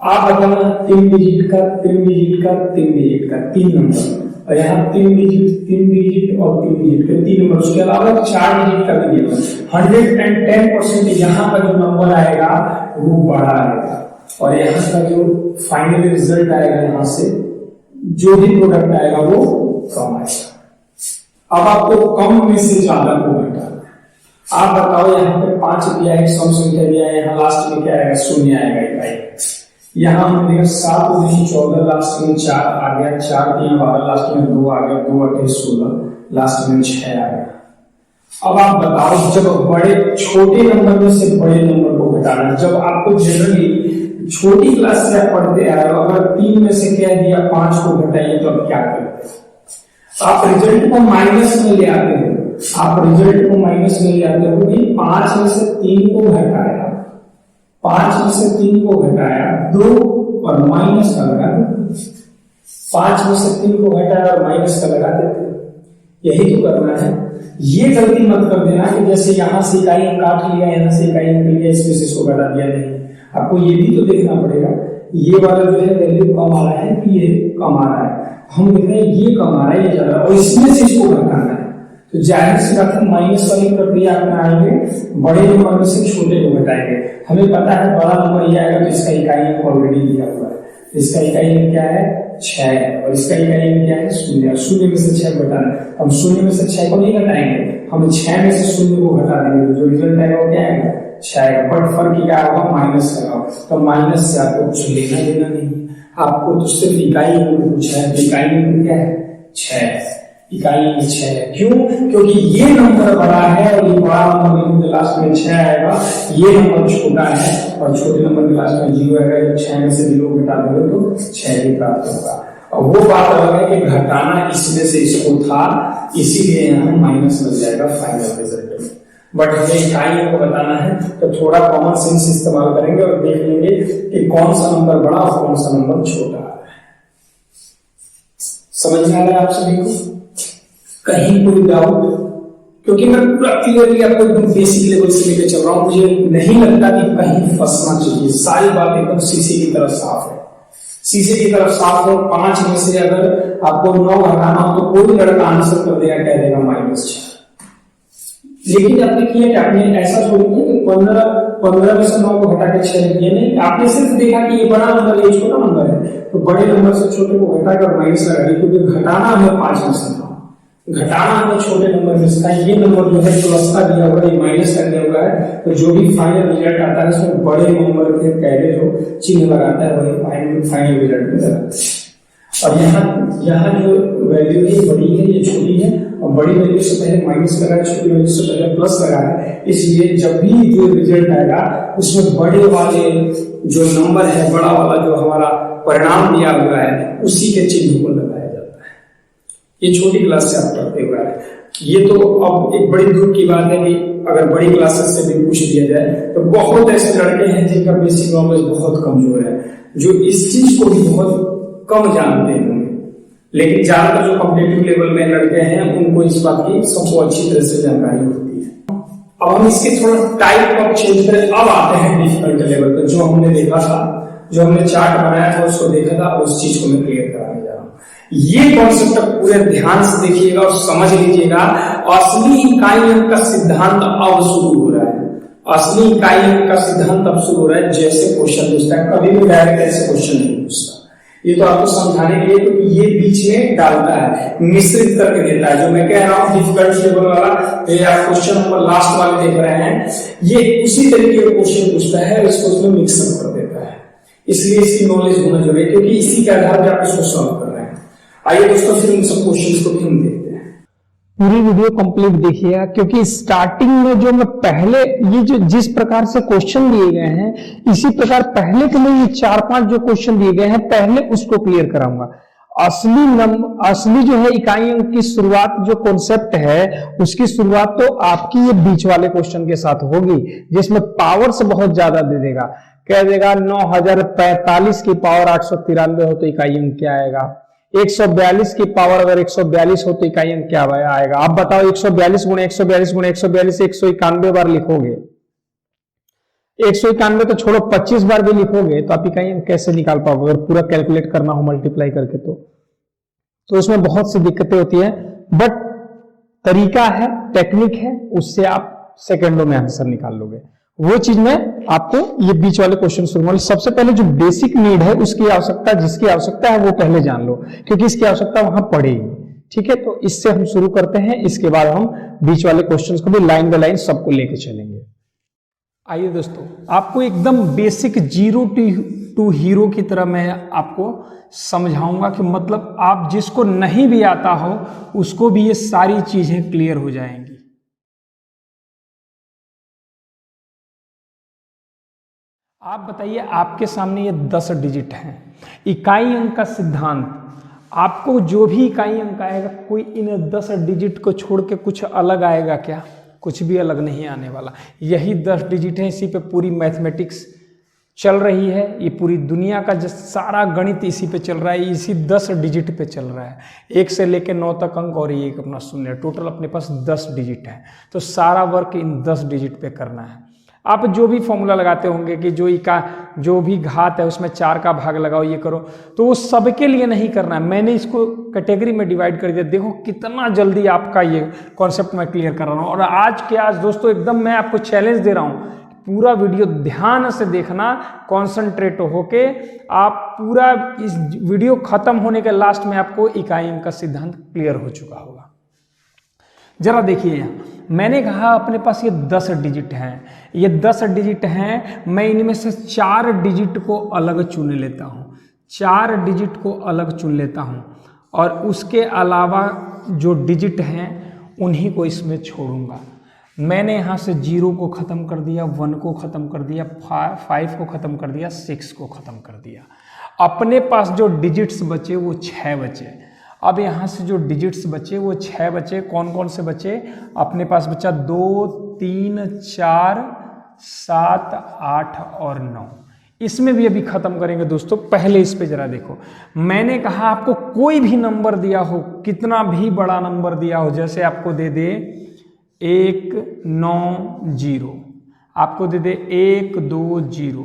A: आप बताना 3 डिजिट का 3 डिजिट का 3 डिजिट का 3 नंबर, और यहाँ 3 डिजिट और 3 डिजिट के 3 नंबर, उसके अलावा 4 डिजिट का भी दिया। 110% यहाँ का जो नंबर आएगा वो बड़ा आएगा, और यहाँ का जो फाइनल रिजल्ट आएगा यहाँ से जो भी प्रोडक्ट आएगा वो कम आएगा। अब आपको कम में से ज्यादा को घटाना। आप बताओ यहाँ पे 5 दिया है, सम संख्या दिया है, यहाँ लास्ट में क्या आएगा 0 आएगा इकाई। यहाँ हमने देखा 7 दूनी 14, लास्ट में 4 आ गया, 4 तिया 12, लास्ट में 2 आ गया, 2 8 16, लास्ट में 6 आ गया। अब आप बताओ जब बड़े छोटे नंबर में से बड़े नंबर को घटाना, जब आपको जनरली छोटी क्लास से आप पढ़ते आ रहे हो, अगर 3 में से कह दिया 5 को घटाइए तो आप क्या करते हो, आप रिजल्ट को माइनस में ले आते हो। आप रिजल्ट को माइनस में ले आते हो कि 5 में से 3 को घटाया, 5 में से 3 को घटाया 2 और माइनस का लगा देते। 5 में से 3 को घटाया और माइनस का लगा देते, यही तो करना है। ये गलती मत कर देना कि जैसे यहाँ से इकाई अंक 8 लिया, यहाँ से इकाई अंक लिया, इसमें से इसको घटा दिया। नहीं, आपको ये भी तो देखना पड़ेगा ये वाला जो है वैल्यू कम आ रहा है कि ये कम आ रहा है। हम देख रहे हैं ये कम आ रहा है, ये ज्यादा, और इसमें से इसको घटाना है, तो जाहिर सी बात है माइनस वाली प्रक्रिया अपना आएंगे, बड़े नंबर में से छोटे को घटाएंगे। हमें पता है बड़ा नंबर ये आएगा तो इसका इकाई अंक ऑलरेडी दिया हुआ है, इसका इकाई अंक क्या है 6 है, और इसका इकाई अंक क्या है 0। 0 में से 6 घटाना है, हम 0 में से 6 को नहीं घटाएंगे, हम 6 में से 0 को घटा देंगे, जो रिजल्ट आएगा वो क्या आएगा 6 आएगा। बट फर्क क्या होगा माइनस लगाओ, तो माइनस से आपको कुछ लेना देना नहीं, आपको तो सिर्फ इकाई अंक पूछा है, तो इकाई अंक क्या है 6, इकाई अंक 6 है। क्यों? क्योंकि ये नंबर बड़ा है और ये बड़ा नंबर के लास्ट में 6 आएगा, ये नंबर छोटा है और छोटे नंबर के लास्ट में 0 आएगा। जब 6 में से 0 घटा दोगे तो 6 ही प्राप्त होगा। और वो बात अलग है कि घटाना इसमें से इसको था, इसीलिए यहाँ माइनस लग जाएगा फाइनल रिजल्ट में। बट हमें इकाइयों को बताना है तो थोड़ा कॉमन सेंस इस्तेमाल करेंगे और देख लेंगे कि कौन सा नंबर बड़ा और कौन सा नंबर छोटा आ रहा है। समझ में आ रहा है आप सभी को? कहीं कोई डाउट? क्योंकि मैं पूरा क्लियरली आपको एकदम बेसिक लेवल से लेकर चल रहा हूं, मुझे नहीं लगता कि कहीं फंसना चाहिए। सारी बात एकदम शीशे की तरफ साफ है, शीशे की तरफ साफ है। 5 में से अगर आपको 9 घटाना हो तो कोई लड़का आंसर कर देगा, कह देगा -6। लेकिन आपने किया कि आपने ऐसा थोड़ी किया कि 15 में से 9 को घटा के 6 लिख दिया। नहीं, आपने सिर्फ देखा कि ये बड़ा नंबर है, ये छोटा नंबर है, तो बड़े नंबर से छोटे को घटाकर माइनस लगा दिया, क्योंकि घटाना हमें 5 में से 9, घटाना हमें छोटे नंबर में से। ये नंबर जो है प्लस का दिया हुआ है, ये माइनस का दिया हुआ है, तो जो भी फाइनल रिजल्ट आता है उसमें बड़े नंबर के पहले जो चिन्ह लगाता है वही फाइनल रिजल्ट में लगाता है। और यहाँ जो वैल्यू है बड़ी है, ये छोटी है, और बड़ी वैल्यू से पहले माइनस लगा है, छोटी वैल्यू से पहले प्लस लगा है। इसलिए जब भी जो रिजल्ट आएगा उसमें बड़े वाले जो नंबर है, बड़ा वाला जो हमारा परिणाम दिया हुआ है, उसी के चिन्ह को लगाया जाता है। ये छोटी क्लास से आप पढ़ते हुए आए। ये तो अब एक बड़ी दूर की बात है कि अगर बड़ी क्लासेस से भी पूछ दिया जाए तो बहुत ऐसे लड़के हैं जिनका बेसिक नॉलेज बहुत कमजोर है, जो इस चीज को भी बहुत कम जानते हैं। लेकिन ज्यादातर जो कॉम्पिटिटिव लेवल में लड़के हैं उनको इस बात की सबको अच्छी तरह से जानकारी होती है। अब हम इसके थोड़ा टाइप ऑफ चेंज करें, अब आते हैं डिफिकल्ट लेवल पर। जो हमने देखा था, जो हमने चार्ट बनाया था उसको देखा था, उस चीज को मैं क्लियर कराने जा रहा हूँ। ये कॉन्सेप्ट पूरे ध्यान से देखिएगा और समझ लीजिएगा। असली इकाई अंक का सिद्धांत अब शुरू हो रहा है। असली इकाई अंक का सिद्धांत अब शुरू हो रहा है। जैसे क्वेश्चन पूछता है, कभी भी डायरेक्ट ऐसे क्वेश्चन नहीं पूछता, ये तो आपको समझाने के लिए, क्योंकि ये बीच में डालता है, मिश्रित करके देता है। जो मैं कह रहा हूँ डिफिकल्ट लेवल वाला, ये आप क्वेश्चन नंबर लास्ट वाले देख रहे हैं, ये उसी तरीके का क्वेश्चन पूछता है, इसको उसमें मिक्सअप कर देता है। इसलिए इसकी नॉलेज होना जरूरी है, क्योंकि इसी के आधार पर आप इसको सॉल्व कर रहे हैं। आइए दोस्तों, फिर इन सब क्वेश्चंस को भी हम देखते हैं।
B: पूरी वीडियो कंप्लीट देखिएगा, क्योंकि स्टार्टिंग में जो मैं पहले ये जो जिस प्रकार से क्वेश्चन दिए गए हैं, इसी प्रकार पहले के लिए ये 4-5 जो क्वेश्चन दिए गए हैं पहले उसको क्लियर कराऊंगा। असली जो है इकाई अंक की शुरुआत, जो कॉन्सेप्ट है उसकी शुरुआत तो आपकी ये बीच वाले क्वेश्चन के साथ होगी, जिसमें पावर्स बहुत ज्यादा दे देगा। कह देगा 9045 की पावर 893 हो तो इकाई अंक क्या आएगा, 142 की पावर अगर 142 हो तो इकाई अंक क्या आएगा। आप बताओ 142 गुणे 142 गुणे 142 191 बार लिखोगे, 191 तो छोड़ो 25 बार भी लिखोगे तो आप इकाई अंक कैसे निकाल पाओगे अगर पूरा कैलकुलेट करना हो मल्टीप्लाई करके। तो उसमें बहुत सी दिक्कतें होती है, बट तरीका है, टेक्निक है, उससे आप सेकंडों में आंसर निकाल लोगे। वो चीज मैं आपको ये बीच वाले क्वेश्चन शुरू, सबसे पहले जो बेसिक नीड है उसकी आवश्यकता, जिसकी आवश्यकता है वो पहले जान लो, क्योंकि इसकी आवश्यकता वहां पड़ेगी। ठीक है, तो इससे हम शुरू करते हैं, इसके बाद हम बीच वाले क्वेश्चंस को भी लाइन बाय लाइन सबको लेके चलेंगे। आइए दोस्तों, आपको एकदम बेसिक 0 टू हीरो की तरह मैं आपको समझाऊंगा कि मतलब आप जिसको नहीं भी आता हो उसको भी ये सारी चीजें क्लियर हो जाएंगी। आप बताइए, आपके सामने ये 10 डिजिट हैं, इकाई अंक का सिद्धांत, आपको जो भी इकाई अंक आएगा कोई इन 10 डिजिट को छोड़ के कुछ अलग आएगा क्या? कुछ भी अलग नहीं आने वाला। यही 10 डिजिट है, इसी पे पूरी मैथमेटिक्स चल रही है, ये पूरी दुनिया का जो सारा गणित इसी पे चल रहा है, इसी 10 डिजिट पे चल रहा है। 1 से लेकर 9 तक अंक और ये अपना शून्य, टोटल अपने पास 10 डिजिट है। तो सारा वर्क इन 10 डिजिट पे करना है। आप जो भी फॉर्मूला लगाते होंगे कि जो भी घात है उसमें 4 का भाग लगाओ, ये करो, तो वो सबके लिए नहीं करना है। मैंने इसको कैटेगरी में डिवाइड कर दिया। देखो कितना जल्दी आपका ये कॉन्सेप्ट मैं क्लियर कर रहा हूँ। और आज के आज दोस्तों एकदम मैं आपको चैलेंज दे रहा हूँ, पूरा वीडियो ध्यान से देखना, कॉन्सेंट्रेट होके आप पूरा इस वीडियो खत्म होने के लास्ट में आपको इकाई अंक का सिद्धांत क्लियर हो चुका होगा। जरा देखिए, यहाँ मैंने कहा अपने पास ये 10 डिजिट हैं, ये 10 डिजिट हैं, मैं इनमें से 4 डिजिट को अलग चुन लेता हूँ, 4 डिजिट को अलग चुन लेता हूँ, और उसके अलावा जो डिजिट हैं उन्हीं को इसमें छोड़ूंगा। मैंने यहाँ से 0 को ख़त्म कर दिया, 1 को ख़त्म कर दिया, 5 को ख़त्म कर दिया, 6 को ख़त्म कर दिया। अपने पास जो डिजिट्स बचे वो 6 बचे। अब यहाँ से जो डिजिट्स बचे वो 6 बचे। कौन कौन से बचे? अपने पास बचा 2, 3, 4, 7, 8 और 9। इसमें भी अभी खत्म करेंगे दोस्तों। पहले इस पे जरा देखो, मैंने कहा आपको कोई भी नंबर दिया हो, कितना भी बड़ा नंबर दिया हो, जैसे आपको दे दे 1, 9, 0, आपको दे दे 1, 2, 0,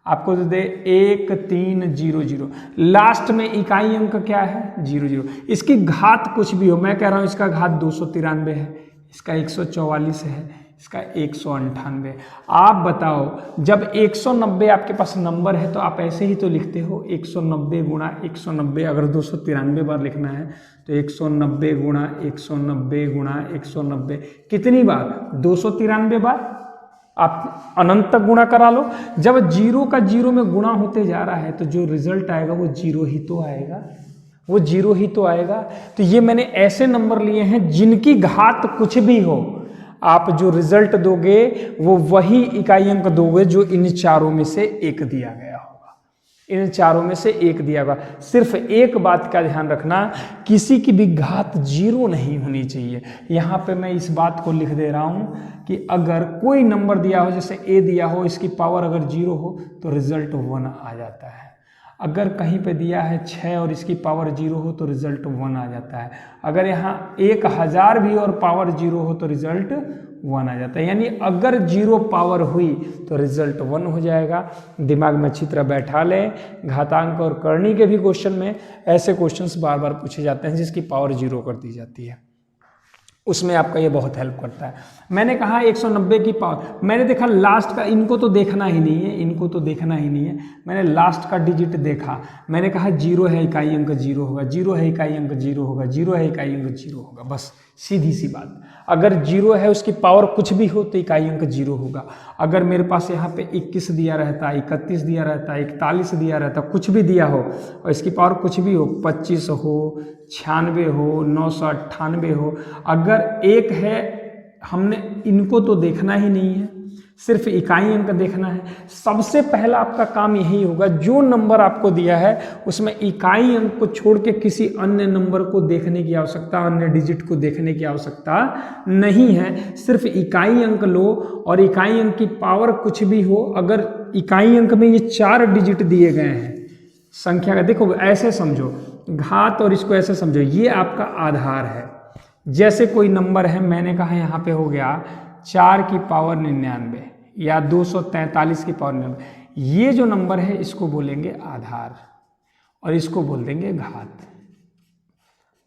B: आपको दे दे 1, 3, 0, 0, लास्ट में इकाई अंक क्या है? 0, 0। इसकी घात कुछ भी हो, मैं कह रहा हूं इसका घात 293 है, इसका 144 है, इसका 198। आप बताओ, जब 190 आपके पास नंबर है तो आप ऐसे ही तो लिखते हो 190 गुणा 190। अगर 293 बार लिखना है तो 190 गुणा 190 गुणा 190, कितनी बार? 293 बार। आप अनंत तक गुणा करा लो। जब 0 का 0 में गुणा होते जा रहा है तो जो रिजल्ट आएगा वो 0 ही तो आएगा, वो 0 ही तो आएगा। तो ये मैंने ऐसे नंबर लिए हैं जिनकी घात कुछ भी हो, आप जो रिजल्ट दोगे वो वही इकाई अंक दोगे जो इन चारों में से एक दिया गया होगा, इन चारों में से एक दिया होगा। सिर्फ एक बात का ध्यान रखना, किसी की भी घात 0 नहीं होनी चाहिए। यहाँ पे मैं इस बात को लिख दे रहा हूँ कि अगर कोई नंबर दिया हो, जैसे a दिया हो, इसकी पावर अगर 0 हो तो रिजल्ट 1 आ जाता है। अगर कहीं पे दिया है 6 और इसकी पावर 0 हो तो रिजल्ट 1 आ जाता है। अगर यहाँ 1000 भी और पावर 0 हो तो रिजल्ट 1 आ जाता है। यानी अगर 0 पावर हुई तो रिजल्ट 1 हो जाएगा। दिमाग में अच्छी तरह बैठा लें। घातांक और करनी के भी क्वेश्चन में ऐसे क्वेश्चंस बार बार पूछे जाते हैं जिसकी पावर 0 कर दी जाती है, उसमें आपका ये बहुत हेल्प करता है। मैंने कहा 190 की पावर, मैंने देखा लास्ट का, इनको तो देखना ही नहीं है, इनको तो देखना ही नहीं है। मैंने लास्ट का डिजिट देखा, मैंने कहा 0 है इकाई अंक 0 होगा, 0 है इकाई अंक 0 होगा, 0 है इकाई अंक 0 होगा, बस सीधी सी बात। अगर 0 है उसकी पावर कुछ भी हो तो इकाई अंक 0 होगा। अगर मेरे पास यहाँ पे 21 दिया रहता, 31 दिया रहता, 41 दिया रहता, कुछ भी दिया हो और इसकी पावर कुछ भी हो, 25 हो, 96 हो, 998 हो, अगर 1 है, हमने इनको तो देखना ही नहीं है, सिर्फ इकाई अंक देखना है। सबसे पहला आपका काम यही होगा, जो नंबर आपको दिया है उसमें इकाई अंक को छोड़ के किसी अन्य नंबर को देखने की आवश्यकता, अन्य डिजिट को देखने की आवश्यकता नहीं है। सिर्फ इकाई अंक लो और इकाई अंक की पावर कुछ भी हो। अगर इकाई अंक में ये 4 डिजिट दिए गए हैं संख्या का, देखो ऐसे समझो घात, और इसको ऐसे समझो, ये आपका आधार है। जैसे कोई नंबर है, मैंने कहा यहाँ पे हो गया 4 की पावर 99 या 243 की पावर 99, ये जो नंबर है इसको बोलेंगे आधार और इसको बोल देंगे घात।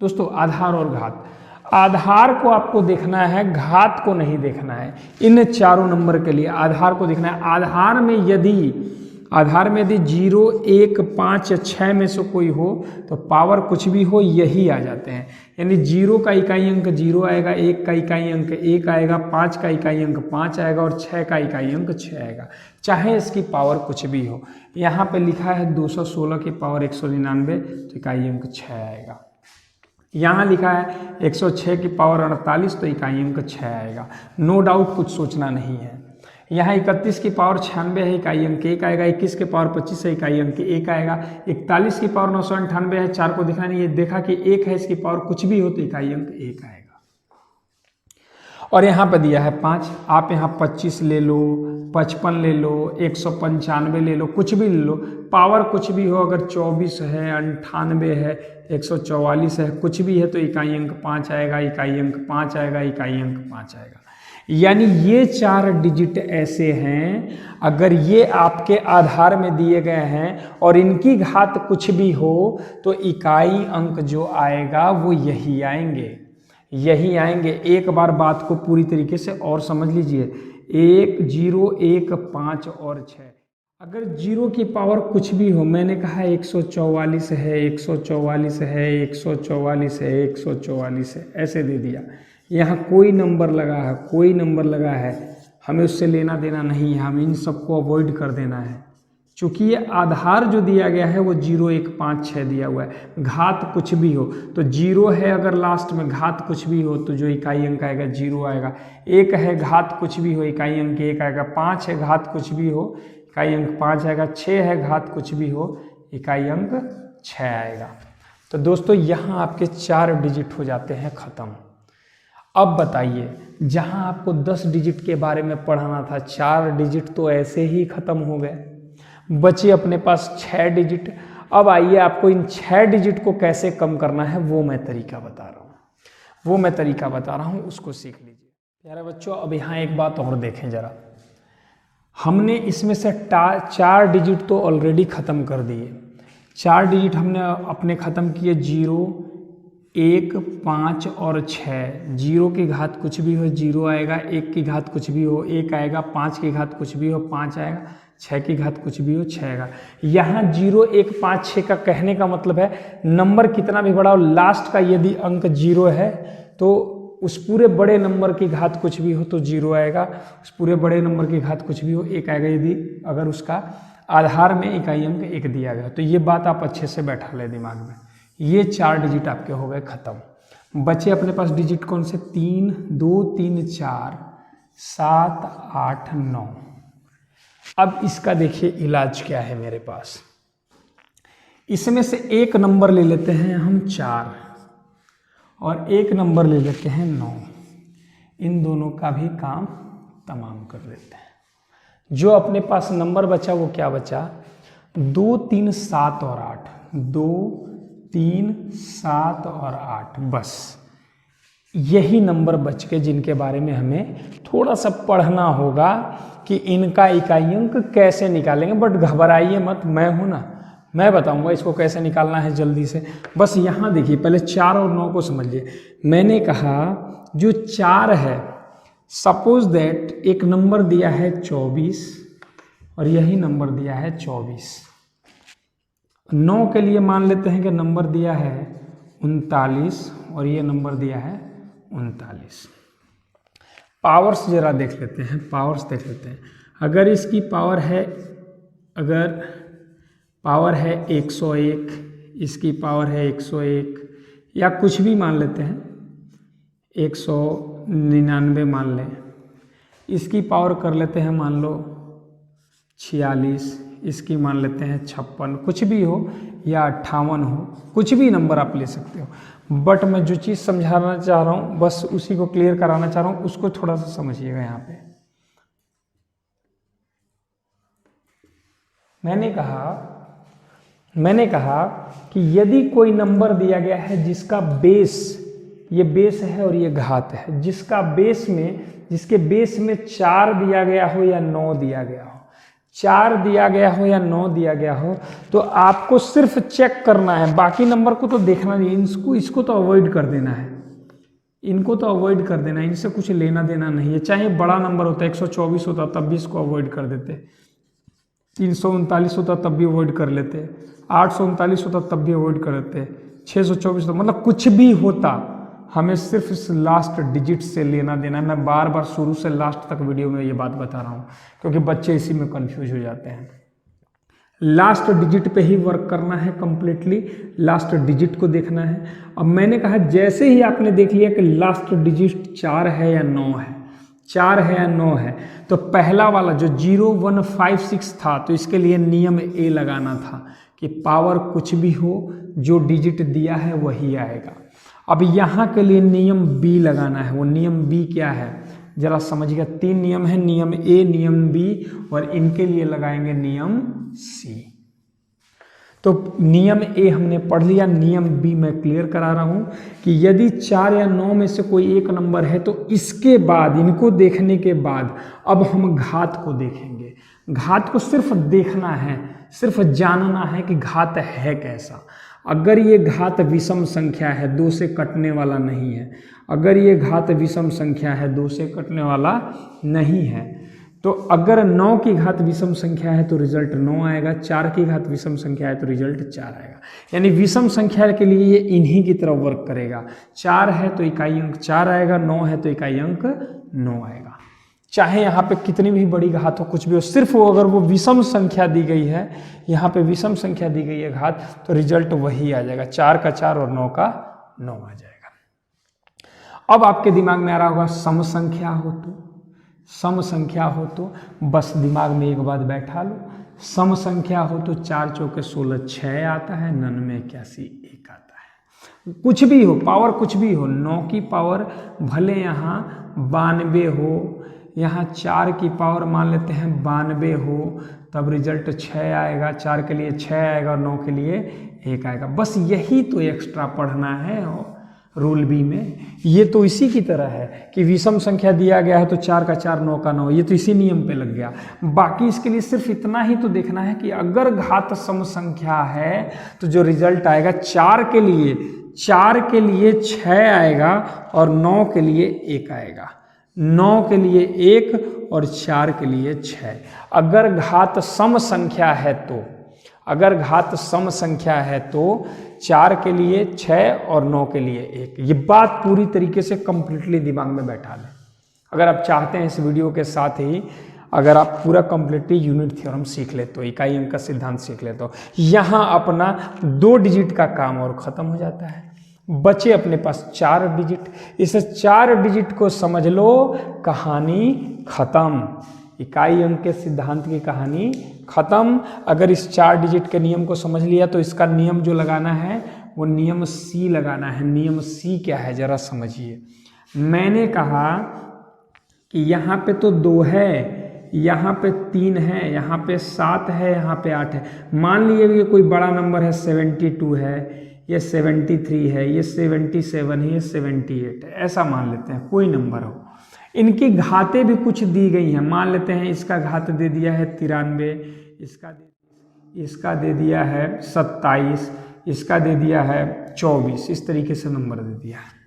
B: दोस्तों आधार और घात, आधार को आपको देखना है, घात को नहीं देखना है। इन चारों नंबर के लिए आधार को देखना है। आधार में यदि 0, 1, 5 या 6 में से कोई हो तो पावर कुछ भी हो यही आ जाते हैं। यानी 0 का इकाई अंक 0 आएगा, 1 का इकाई अंक 1 आएगा, 5 का इकाई अंक 5 आएगा और 6 का इकाई अंक 6 आएगा, चाहे इसकी पावर कुछ भी हो। यहाँ पे लिखा है 216 की पावर 199 तो इकाई अंक 6 आएगा। यहाँ लिखा है 106 की पावर 48 तो इकाई अंक 6 आएगा। नो डाउट, कुछ सोचना नहीं है। यहाँ 31 की पावर 96 है, इकाई अंक 1 आएगा। 21 की पावर 25 है, इकाई अंक 1 आएगा। 41 की पावर 998 है, 4 को दिखना नहीं है, देखा कि 1 है, इसकी पावर कुछ भी हो तो इकाई अंक 1 आएगा। और यहाँ पर दिया है 5, आप यहाँ 25 ले लो, 55 ले लो, 195 ले लो, कुछ भी ले लो, पावर कुछ भी हो। अगर 24 है, 98 है, 144 है, कुछ भी है तो इकाई अंक 5 आएगा, इकाई अंक 5 आएगा, इकाई अंक 5 आएगा। यानी ये 4 डिजिट ऐसे हैं, अगर ये आपके आधार में दिए गए हैं और इनकी घात कुछ भी हो तो इकाई अंक जो आएगा वो यही आएंगे, यही आएंगे। एक बार बात को पूरी तरीके से और समझ लीजिए, 1, 0, 1, 5 और 6। अगर 0 की पावर कुछ भी हो, मैंने कहा 144 है, 144 है, 144 है, 144 है, ऐसे दे दिया। यहाँ कोई नंबर लगा है, कोई नंबर लगा है, हमें उससे लेना देना नहीं है, हमें इन सबको अवॉइड कर देना है। चूंकि ये आधार जो दिया गया है वो 0, 1, 5, 6 दिया हुआ है। घात कुछ भी हो तो 0 है, अगर लास्ट में घात कुछ भी हो तो जो इकाई अंक आएगा 0 आएगा। 1 है, घात कुछ भी हो, इकाई अंक 1 आएगा। 5 है, घात कुछ भी हो, इकाई अंक 5 आएगा। 6 है, घात कुछ भी हो, इकाई अंक 6 आएगा। तो दोस्तों यहाँ आपके 4 डिजिट हो जाते हैं खत्म। अब बताइए, जहाँ आपको 10 डिजिट के बारे में पढ़ाना था, 4 डिजिट तो ऐसे ही खत्म हो गए, बचे अपने पास 6 डिजिट। अब आइए आपको इन 6 डिजिट को कैसे कम करना है वो मैं तरीका बता रहा हूँ, उसको सीख लीजिए। प्यारे बच्चों, अब यहाँ एक बात और देखें जरा, हमने इसमें से 4 डिजिट तो ऑलरेडी ख़त्म कर दिए। 4 डिजिट हमने अपने ख़त्म किए, 0, 1, 5 और 6। 0 की घात कुछ भी हो 0 आएगा, 1 की घात कुछ भी हो 1 आएगा, 5 की घात कुछ भी हो 5 आएगा, 6 की घात कुछ भी हो 6 आएगा। यहाँ 0, 1, 5, 6 का कहने का मतलब है नंबर कितना भी बड़ा हो, लास्ट का यदि अंक 0 है तो उस पूरे बड़े नंबर की घात कुछ भी हो तो 0 आएगा, उस पूरे बड़े नंबर की घात कुछ भी हो 1 आएगा, यदि अगर उसका आधार में इकाई अंक 1 दिया गया। तो ये बात आप अच्छे से बैठा लें दिमाग में। ये 4 डिजिट आपके हो गए खत्म। बचे अपने पास डिजिट कौन से? 3, 2, 3, 4, 7, 8, 9। अब इसका देखिए इलाज क्या है मेरे पास। इसमें से एक नंबर ले लेते हैं हम 4 और एक नंबर ले लेते हैं 9। इन दोनों का भी काम तमाम कर लेते हैं। जो अपने पास नंबर बचा वो क्या बचा? 2, 3, 7 और 8। 2, 3, 7 और 8, बस यही नंबर बच के जिनके बारे में हमें थोड़ा सा पढ़ना होगा कि इनका इकाई अंक कैसे निकालेंगे। बट घबराइए मत, मैं हूं ना, मैं बताऊंगा इसको कैसे निकालना है जल्दी से। बस यहाँ देखिए, पहले 4 और 9 को समझिए। मैंने कहा जो 4 है, सपोज दैट एक नंबर दिया है 24 और यही नंबर दिया है 24। 9 के लिए मान लेते हैं कि नंबर दिया है 39 और ये नंबर दिया है 39। पावर्स जरा देख लेते हैं, पावर्स देख लेते हैं। अगर इसकी पावर है, अगर पावर है 101, इसकी पावर है 101, या कुछ भी मान लेते हैं 199 मान लें, इसकी पावर कर लेते हैं मान लो 46, इसकी मान लेते हैं 56, कुछ भी हो, या 58 हो, कुछ भी नंबर आप ले सकते हो। बट मैं जो चीज़ समझाना चाह रहा हूँ बस उसी को क्लियर कराना चाह रहा हूँ, उसको थोड़ा सा समझिएगा। यहाँ पे मैंने कहा कि यदि कोई नंबर दिया गया है जिसका बेस, ये बेस है और ये घात है, जिसका बेस में, जिसके बेस में 4 दिया गया हो या 9 दिया गया हो, 4 दिया गया हो या 9 दिया गया हो, तो आपको सिर्फ चेक करना है, बाकी नंबर को तो देखना नहीं, इसको तो अवॉइड कर देना है, इनको तो अवॉइड कर देना है, इनसे कुछ लेना देना नहीं है। चाहे बड़ा नंबर होता, 124 होता तब भी इसको अवॉइड कर देते, 339 होता तब भी अवॉइड कर लेते, 839 होता तब भी अवॉइड कर देते, 624 होता, मतलब कुछ भी होता, हमें सिर्फ इस लास्ट डिजिट से लेना देना है। मैं बार बार शुरू से लास्ट तक वीडियो में ये बात बता रहा हूँ क्योंकि बच्चे इसी में कंफ्यूज हो जाते हैं। लास्ट डिजिट पे ही वर्क करना है, कंप्लीटली लास्ट डिजिट को देखना है। अब मैंने कहा जैसे ही आपने देख लिया कि लास्ट डिजिट 4 है या 9 है, 4 है या 9 है, तो पहला वाला जो 0156 था, तो इसके लिए नियम ए लगाना था कि पावर कुछ भी हो, जो डिजिट दिया है वही आएगा। अब यहाँ के लिए नियम बी लगाना है। वो नियम बी क्या है जरा समझिएगा। 3 नियम है, नियम ए, नियम बी, और इनके लिए लगाएंगे नियम सी। तो नियम ए हमने पढ़ लिया, नियम बी मैं क्लियर करा रहा हूं कि यदि 4 या 9 में से कोई एक नंबर है तो इसके बाद, इनको देखने के बाद अब हम घात को देखेंगे। घात को सिर्फ देखना है, सिर्फ जानना है कि घात है कैसा। अगर ये घात विषम संख्या है, 2 से कटने वाला नहीं है, अगर ये घात विषम संख्या है, 2 से कटने वाला नहीं है, तो अगर 9 की घात विषम संख्या है तो रिजल्ट 9 आएगा, 4 की घात विषम संख्या है तो रिजल्ट 4 आएगा। यानी विषम संख्या के लिए ये इन्हीं की तरफ वर्क करेगा। 4 है तो इकाई अंक 4 आएगा, 9 है तो इकाई अंक 9 आएगा। चाहे यहाँ पे कितनी भी बड़ी घात हो, कुछ भी हो, सिर्फ वो अगर वो विषम संख्या दी गई है, यहाँ पे विषम संख्या दी गई है घात, तो रिजल्ट वही आ जाएगा, 4 का 4 और 9 का 9 आ जाएगा। अब आपके दिमाग में आ रहा होगा सम संख्या हो तो, सम संख्या हो तो बस दिमाग में एक बात बैठा लो, सम संख्या हो तो 4 चौके 16 6 आता है, 99 81 1 आता है। कुछ भी हो, पावर कुछ भी हो, 9 की पावर भले यहाँ 92 हो, यहाँ 4 की पावर मान लेते हैं 92 हो, तब रिजल्ट 6 आएगा, 4 के लिए 6 आएगा और 9 के लिए 1 आएगा। बस यही तो एक्स्ट्रा पढ़ना है रूल बी में। ये तो इसी की तरह है कि विषम संख्या दिया गया है तो 4 का 4 9 का 9, ये तो इसी नियम पे लग गया। बाकी इसके लिए सिर्फ इतना ही तो देखना है कि अगर घात सम संख्या है तो जो रिजल्ट आएगा 4 के लिए 6 आएगा और 9 के लिए 1 आएगा, 9 के लिए 1 और 4 के लिए 6। अगर घात सम संख्या है तो, अगर घात सम संख्या है तो 4 के लिए 6 और 9 के लिए 1। ये बात पूरी तरीके से कंप्लीटली दिमाग में बैठा लें। अगर आप चाहते हैं इस वीडियो के साथ ही अगर आप पूरा कंप्लीटली यूनिट थ्योरम सीख ले तो, इकाई अंक का सिद्धांत सीख ले तो, यहाँ अपना 2 डिजिट का काम और ख़त्म हो जाता है। बचे अपने पास 4 डिजिट। इस 4 डिजिट को समझ लो, कहानी खत्म। इकाई अंक के सिद्धांत की कहानी खत्म। अगर इस 4 डिजिट के नियम को समझ लिया तो इसका नियम जो लगाना है वो नियम सी लगाना है। नियम सी क्या है जरा समझिए। मैंने कहा कि यहाँ पे तो 2 है, यहाँ पे 3 है, यहाँ पे 7 है, यहाँ पे 8 है। मान लीजिए ये कोई बड़ा नंबर है, 72 है, ये 73 है, ये 77 है, ये 78 है, ऐसा मान लेते हैं कोई नंबर हो। इनकी घातें भी कुछ दी गई हैं। मान लेते हैं इसका घात दे दिया है 93, इसका दे दिया है 27, इसका दे दिया है 24, इस तरीके से नंबर दे दिया है।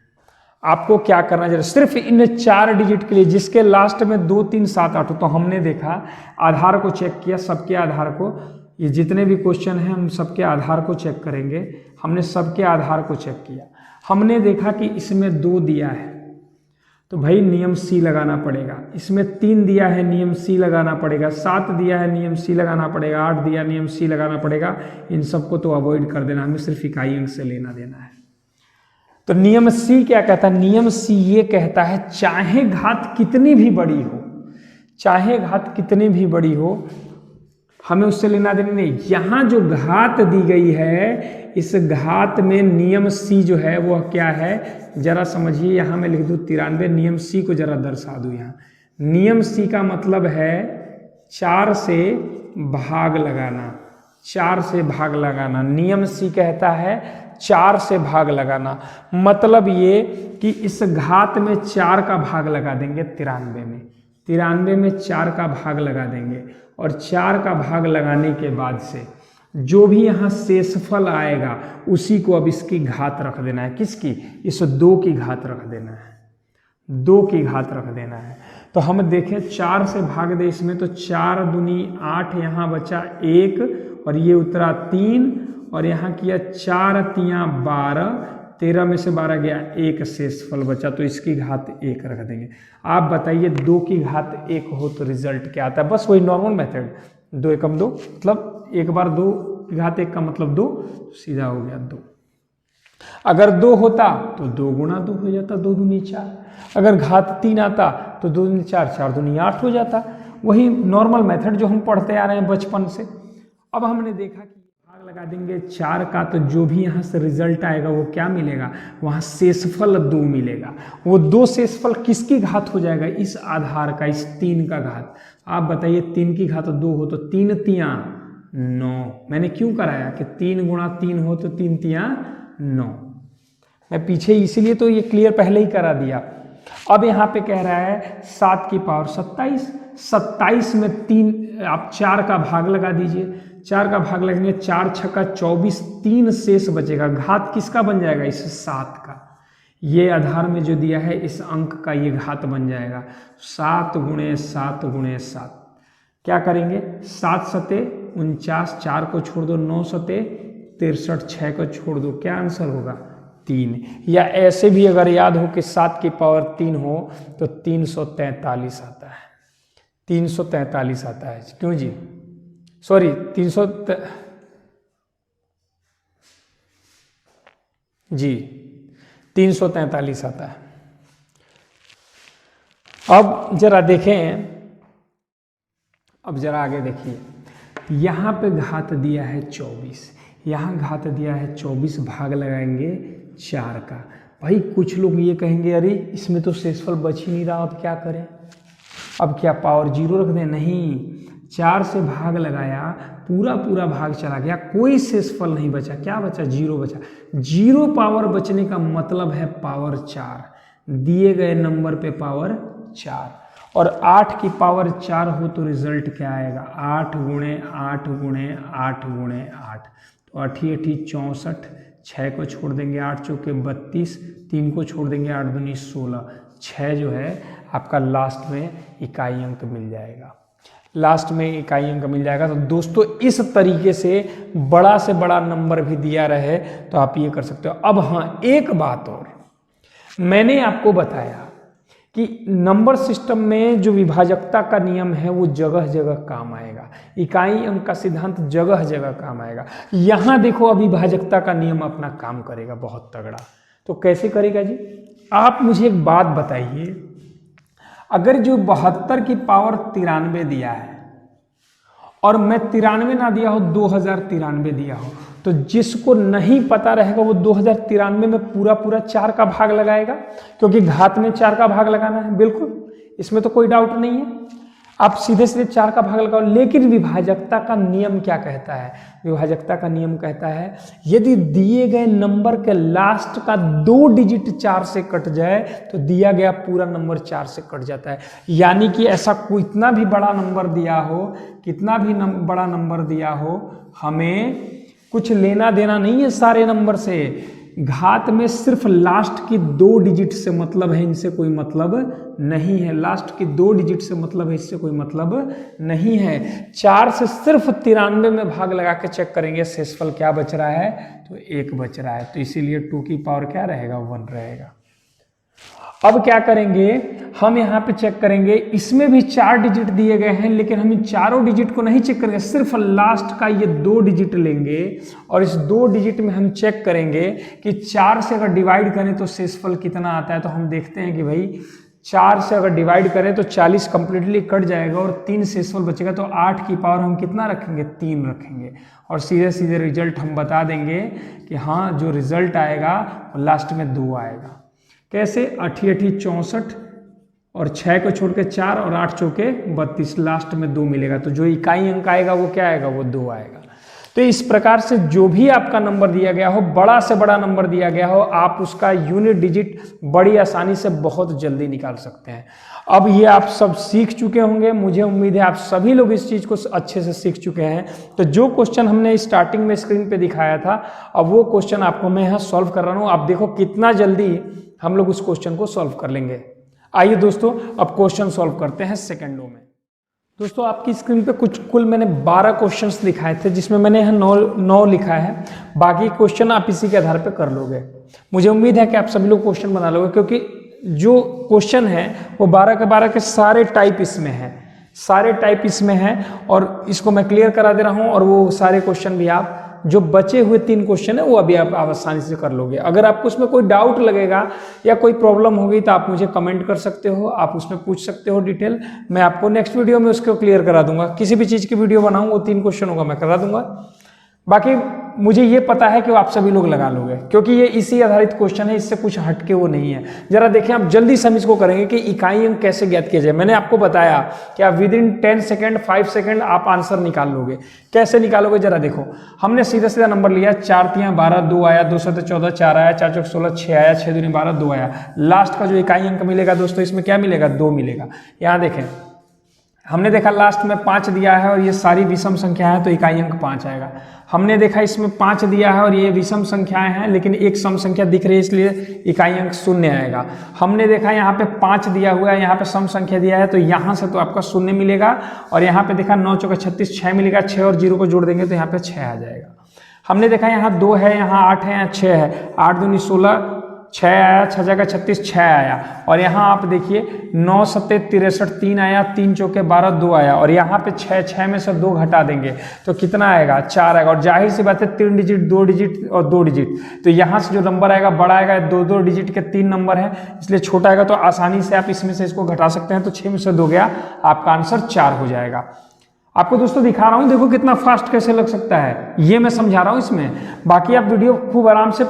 B: आपको क्या करना चाहिए, सिर्फ इन 4 डिजिट के लिए जिसके लास्ट में 2 3 7 8 हो, तो हमने देखा आधार को चेक किया, सबके आधार को, ये जितने भी क्वेश्चन हैं हम सबके आधार को चेक करेंगे। हमने सबके आधार को चेक किया, हमने देखा कि इसमें 2 दिया है, तो भाई नियम सी लगाना पड़ेगा। इसमें 3 दिया है, नियम सी लगाना पड़ेगा। 7 दिया है, नियम सी लगाना पड़ेगा। 8 दिया, नियम सी लगाना पड़ेगा। इन सबको तो अवॉइड कर देना, हमें सिर्फ इकाई अंक से लेना देना है। तो नियम सी क्या कहता है? नियम सी ये कहता है चाहे घात कितनी भी बड़ी हो, चाहे घात कितनी भी बड़ी हो, हमें उससे लेना देना नहीं। यहां जो घात दी गई है, इस घात में नियम सी जो है वो क्या है, जरा समझिए। यहां मैं लिख दूं 93, नियम सी को जरा दर्शा दूं। यहां नियम सी का मतलब है 4 से भाग लगाना, 4 से भाग लगाना। नियम सी कहता है 4 से भाग लगाना, मतलब ये कि इस घात में 4 का भाग लगा देंगे 93 में, 93 में 4 का भाग लगा देंगे, और 4 का भाग लगाने के बाद से जो भी यहाँ शेषफल आएगा उसी को अब इसकी घात रख देना है। किसकी? इस 2 की घात रख देना है, 2 की घात रख देना है। तो हम देखें 4 से भाग दे इसमें, तो 4 दूनी 8, यहाँ बचा 1 और ये उतरा 3, और यहाँ किया 4 तियाँ 12, 13 में से 12 गया, 1 शेषफल बचा, तो इसकी घात 1 रख देंगे। आप बताइए 2 की घात 1 हो तो रिजल्ट क्या आता है? बस वही नॉर्मल मेथड, 2 एकम 2, मतलब एक बार 2 की घात 1 का मतलब 2, सीधा हो गया 2। अगर 2 होता तो 2 गुणा 2 हो जाता, 2 दूनी 4। अगर घात 3 आता तो 2 दूनी 4, 4 दूनी 8 हो जाता। वही नॉर्मल मेथड जो हम पढ़ते आ रहे हैं बचपन से। अब हमने देखा कि भाग लगा देंगे 4 का, तो जो भी यहाँ से रिजल्ट आएगा वो क्या मिलेगा? वहाँ शेषफल 2 मिलेगा। वो 2 शेषफल किसकी घात हो जाएगा? इस आधार का, इस 3 का घात। आप बताइए 3 की घात 2 हो तो 3 तियाँ 9। मैंने क्यों कराया कि 3 गुणा 3 हो तो 3 तियाँ 9। मैं पीछे इसीलिए तो ये क्लियर पहले ही करा दिया। अब यहाँ पे कह रहा है 7 की पावर 27, 27 में 3 आप 4 का भाग लगा दीजिए, 4 का भाग लगेंगे, 4 छक्का 24, 3 शेष बचेगा। घात किसका बन जाएगा? इस 7 का। ये आधार में जो दिया है इस अंक का ये घात बन जाएगा 7 गुणे 7 गुणे 7। क्या करेंगे? 7 सते 49, 4 को छोड़ दो, 9 सते 63, 6 को छोड़ दो, क्या आंसर होगा? 3। या ऐसे भी अगर याद हो कि 7 की पावर 3 हो तो 343 आता है, 343 आता है। क्यों जी? सॉरी 300 जी 343 आता है। अब जरा देखें, अब जरा आगे देखिए, यहाँ पे घात दिया है 24, यहाँ घात दिया है 24, भाग लगाएंगे 4 का। भाई कुछ लोग ये कहेंगे अरे इसमें तो शेषफल बच ही नहीं रहा, अब क्या करें? अब क्या पावर 0 रख दें? नहीं, 4 से भाग लगाया, पूरा पूरा भाग चला गया, कोई शेषफल नहीं बचा। क्या बचा? 0 बचा। 0 पावर बचने का मतलब है पावर 4, दिए गए नंबर पे पावर 4। और 8 की पावर 4 हो तो रिजल्ट क्या आएगा? 8 गुणे 8 गुणे 8 गुणे 8, तो 8 8 64, 6 को छोड़ देंगे, 8 चौके 32, 3 को छोड़ देंगे, 8 दूनी 16, 6 जो है आपका लास्ट में इकाई अंक मिल जाएगा, लास्ट में इकाई अंक मिल जाएगा। तो दोस्तों इस तरीके से बड़ा नंबर भी दिया रहे तो आप ये कर सकते हो। अब हाँ, एक बात और, मैंने आपको बताया कि नंबर सिस्टम में जो विभाजकता का नियम है वो जगह जगह काम आएगा, इकाई अंक का सिद्धांत जगह जगह काम आएगा। यहां देखो अविभाजकता का नियम अपना काम करेगा बहुत तगड़ा। तो कैसे करेगा जी? आप मुझे एक बात बताइए, अगर जो 72 की पावर 93 दिया है और मैं 93 ना दिया हो, 2093 दिया हो, तो जिसको नहीं पता रहेगा वो 2093 में पूरा पूरा 4 का भाग लगाएगा, क्योंकि घात में 4 का भाग लगाना है। बिल्कुल, इसमें तो कोई डाउट नहीं है, आप सीधे सीधे 4 का भाग लगाओ। लेकिन विभाजकता का नियम क्या कहता है? विभाजकता का नियम कहता है यदि दिए गए नंबर के लास्ट का 2 डिजिट 4 से कट जाए तो दिया गया पूरा नंबर 4 से कट जाता है। यानी कि ऐसा कितना भी बड़ा नंबर दिया हो, कितना भी बड़ा नंबर दिया हो, हमें कुछ लेना देना नहीं है सारे नंबर से। घात में सिर्फ लास्ट की 2 डिजिट से मतलब है, इनसे कोई मतलब नहीं है। लास्ट की 2 डिजिट से मतलब है, इससे कोई मतलब नहीं है। 4 से सिर्फ 93 में भाग लगा के चेक करेंगे शेषफल क्या बच रहा है, तो 1 बच रहा है। तो इसीलिए 2 की पावर क्या रहेगा? 1 रहेगा। अब क्या करेंगे, हम यहाँ पे चेक करेंगे, इसमें भी 4 डिजिट दिए गए हैं, लेकिन हम इन चारों डिजिट को नहीं चेक करेंगे, सिर्फ लास्ट का ये 2 डिजिट लेंगे और इस 2 डिजिट में हम चेक करेंगे कि 4 से अगर डिवाइड करें तो शेषफल कितना आता है। तो हम देखते हैं कि भाई 4 से अगर डिवाइड करें तो 40 कंप्लीटली कट जाएगा और 3 शेषफल बचेगा, तो 8 की पावर हम कितना रखेंगे, 3 रखेंगे और सीधे सीधे रिजल्ट हम बता देंगे कि हाँ जो रिजल्ट आएगा लास्ट में 2 आएगा। कैसे, 8 8 64 और 6 को छोड़ के 4 और 8 चौके 32, लास्ट में 2 मिलेगा। तो जो इकाई अंक आएगा वो क्या आएगा, वो 2 आएगा। तो इस प्रकार से जो भी आपका नंबर दिया गया हो, बड़ा से बड़ा नंबर दिया गया हो, आप उसका यूनिट डिजिट बड़ी आसानी से बहुत जल्दी निकाल सकते हैं। अब ये आप सब सीख चुके होंगे, मुझे उम्मीद है आप सभी लोग इस चीज़ को अच्छे से सीख चुके हैं। तो जो क्वेश्चन हमने स्टार्टिंग में स्क्रीन पे दिखाया था, अब वो क्वेश्चन आपको मैं यहाँ सॉल्व कर रहा हूँ। आप देखो कितना जल्दी हम लोग उस क्वेश्चन को सॉल्व कर लेंगे। आइए दोस्तों अब क्वेश्चन सॉल्व करते हैं सेकेंडों में। दोस्तों आपकी स्क्रीन पे कुल मैंने 12 क्वेश्चंस दिखाए थे, जिसमें मैंने यहाँ 9 लिखा है। बाकी क्वेश्चन आप इसी के आधार पे कर लोगे। मुझे उम्मीद है कि आप सभी लोग क्वेश्चन बना लोगे, क्योंकि जो क्वेश्चन है वो 12 के 12 के सारे टाइप इसमें है, सारे टाइप इसमें है और इसको मैं क्लियर करा दे रहा हूँ। और वो सारे क्वेश्चन भी आप जो बचे हुए 3 क्वेश्चन है वो अभी आप आसानी से कर लोगे। अगर आपको उसमें कोई डाउट लगेगा या कोई प्रॉब्लम होगी तो आप मुझे कमेंट कर सकते हो, आप उसमें पूछ सकते हो डिटेल। मैं आपको नेक्स्ट वीडियो में उसको क्लियर करा दूंगा। किसी भी चीज़ की वीडियो बनाऊँ वो 3 क्वेश्चन होगा मैं करा दूंगा। बाकी मुझे ये पता है कि आप सभी लोग लगा लोगे, क्योंकि ये इसी आधारित क्वेश्चन है, इससे कुछ हटके वो नहीं है। जरा देखें, आप जल्दी से हम इसको करेंगे कि इकाई अंक कैसे ज्ञात किया जाए। मैंने आपको बताया कि आप विद इन 10 सेकेंड 5 सेकेंड आप आंसर निकाल लोगे। कैसे निकालोगे जरा देखो, हमने सीधा सीधा नंबर लिया, 4 3 12 2 आया, 2 7 14 4 आया, 4 4 16 6 आया, 6 2 12 2 आया। लास्ट का जो इकाई अंक मिलेगा दोस्तों, इसमें क्या मिलेगा, 2 मिलेगा। यहाँ देखें, हमने देखा लास्ट में 5 दिया है और ये सारी विषम संख्या है, तो इकाई अंक 5 आएगा। हमने देखा इसमें 5 दिया है और ये विषम संख्याएं हैं, लेकिन एक सम संख्या दिख रही है, इसलिए इकाई अंक 0 आएगा। हमने देखा यहाँ पे 5 दिया हुआ है, यहाँ पे सम संख्या दिया है, तो यहाँ से तो आपका 0 मिलेगा। और यहाँ पे देखा 9 चौके 36 6 मिलेगा, 6 और 0 को जोड़ देंगे तो यहाँ पे 6 आ जाएगा। हमने देखा यहाँ 2 है, यहाँ 8 है, यहाँ 6 है, 8 दूनी 16 6 आया, 6 जगह 36 6 आया। और यहाँ आप देखिए 9 7 63 3 आया, 3 चौके 12 2 आया। और यहाँ पे 6 में से 2 घटा देंगे तो कितना आएगा, 4 आएगा। और जाहिर सी बात है 3 डिजिट 2 डिजिट और 2 डिजिट, तो यहाँ से जो नंबर आएगा बड़ा आएगा। 2 डिजिट के 3 नंबर है, इसलिए छोटा आएगा। तो आसानी से आप इसमें से इसको घटा सकते हैं। तो 6 में से 2 गया, आपका आंसर 4 हो जाएगा। आपको दोस्तों दिखा रहा हूँ, देखो कितना फास्ट कैसे लग सकता है, ये मैं समझा रहा हूँ इसमें। बाकी आप वीडियो खूब आराम से,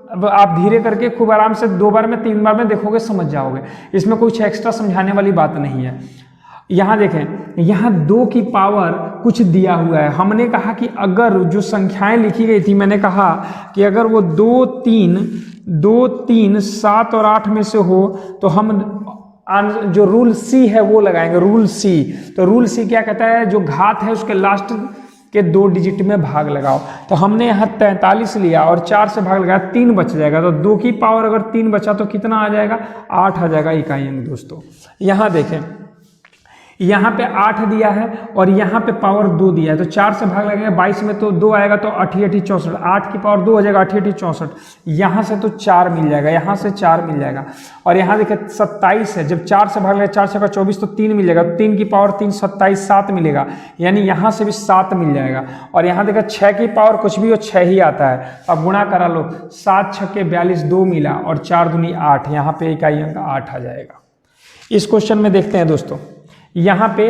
B: आप धीरे करके खूब आराम से 2 बार में 3 बार में देखोगे, समझ जाओगे। इसमें कुछ एक्स्ट्रा समझाने वाली बात नहीं है। यहाँ देखें, यहाँ 2 की पावर कुछ दिया हुआ है। हमने कहा कि अगर जो संख्याएं लिखी गई थी, मैंने कहा कि अगर वो 2 3 7 और 8 में से हो तो हम जो रूल सी है वो लगाएंगे, रूल सी। तो रूल सी क्या कहता है, जो घात है उसके लास्ट के 2 डिजिट में भाग लगाओ। तो हमने यहाँ 43 लिया और 4 से भाग लगाया, 3 बच जाएगा। तो 2 की पावर अगर 3 बचा तो कितना आ जाएगा, 8 आ जाएगा इकाई अंक दोस्तों। यहाँ देखें, यहाँ पे 8 दिया है और यहाँ पे पावर 2 दिया है, तो 4 से भाग लगेगा, 22 में तो 2 आएगा, तो 8 8 64, 8 की पावर 2 हो जाएगा, 8 8 64। यहाँ से तो 4 मिल जाएगा, यहाँ से 4 मिल जाएगा। और यहाँ देखिए 27 है, जब 4 से भाग लगेगा, 4 से 24 तो 3 मिल जाएगा, 3 की पावर 3 27 7 मिलेगा, यानी यहाँ से भी 7 मिल जाएगा। और यहाँ देखा 6 की पावर कुछ भी हो, 6 ही आता है। अब गुणा करा लो, 7 6 42 2 मिला और 4 दूनी 8, यहाँ पे इकाई अंक 8 आ जाएगा। इस क्वेश्चन में देखते हैं दोस्तों, यहाँ पे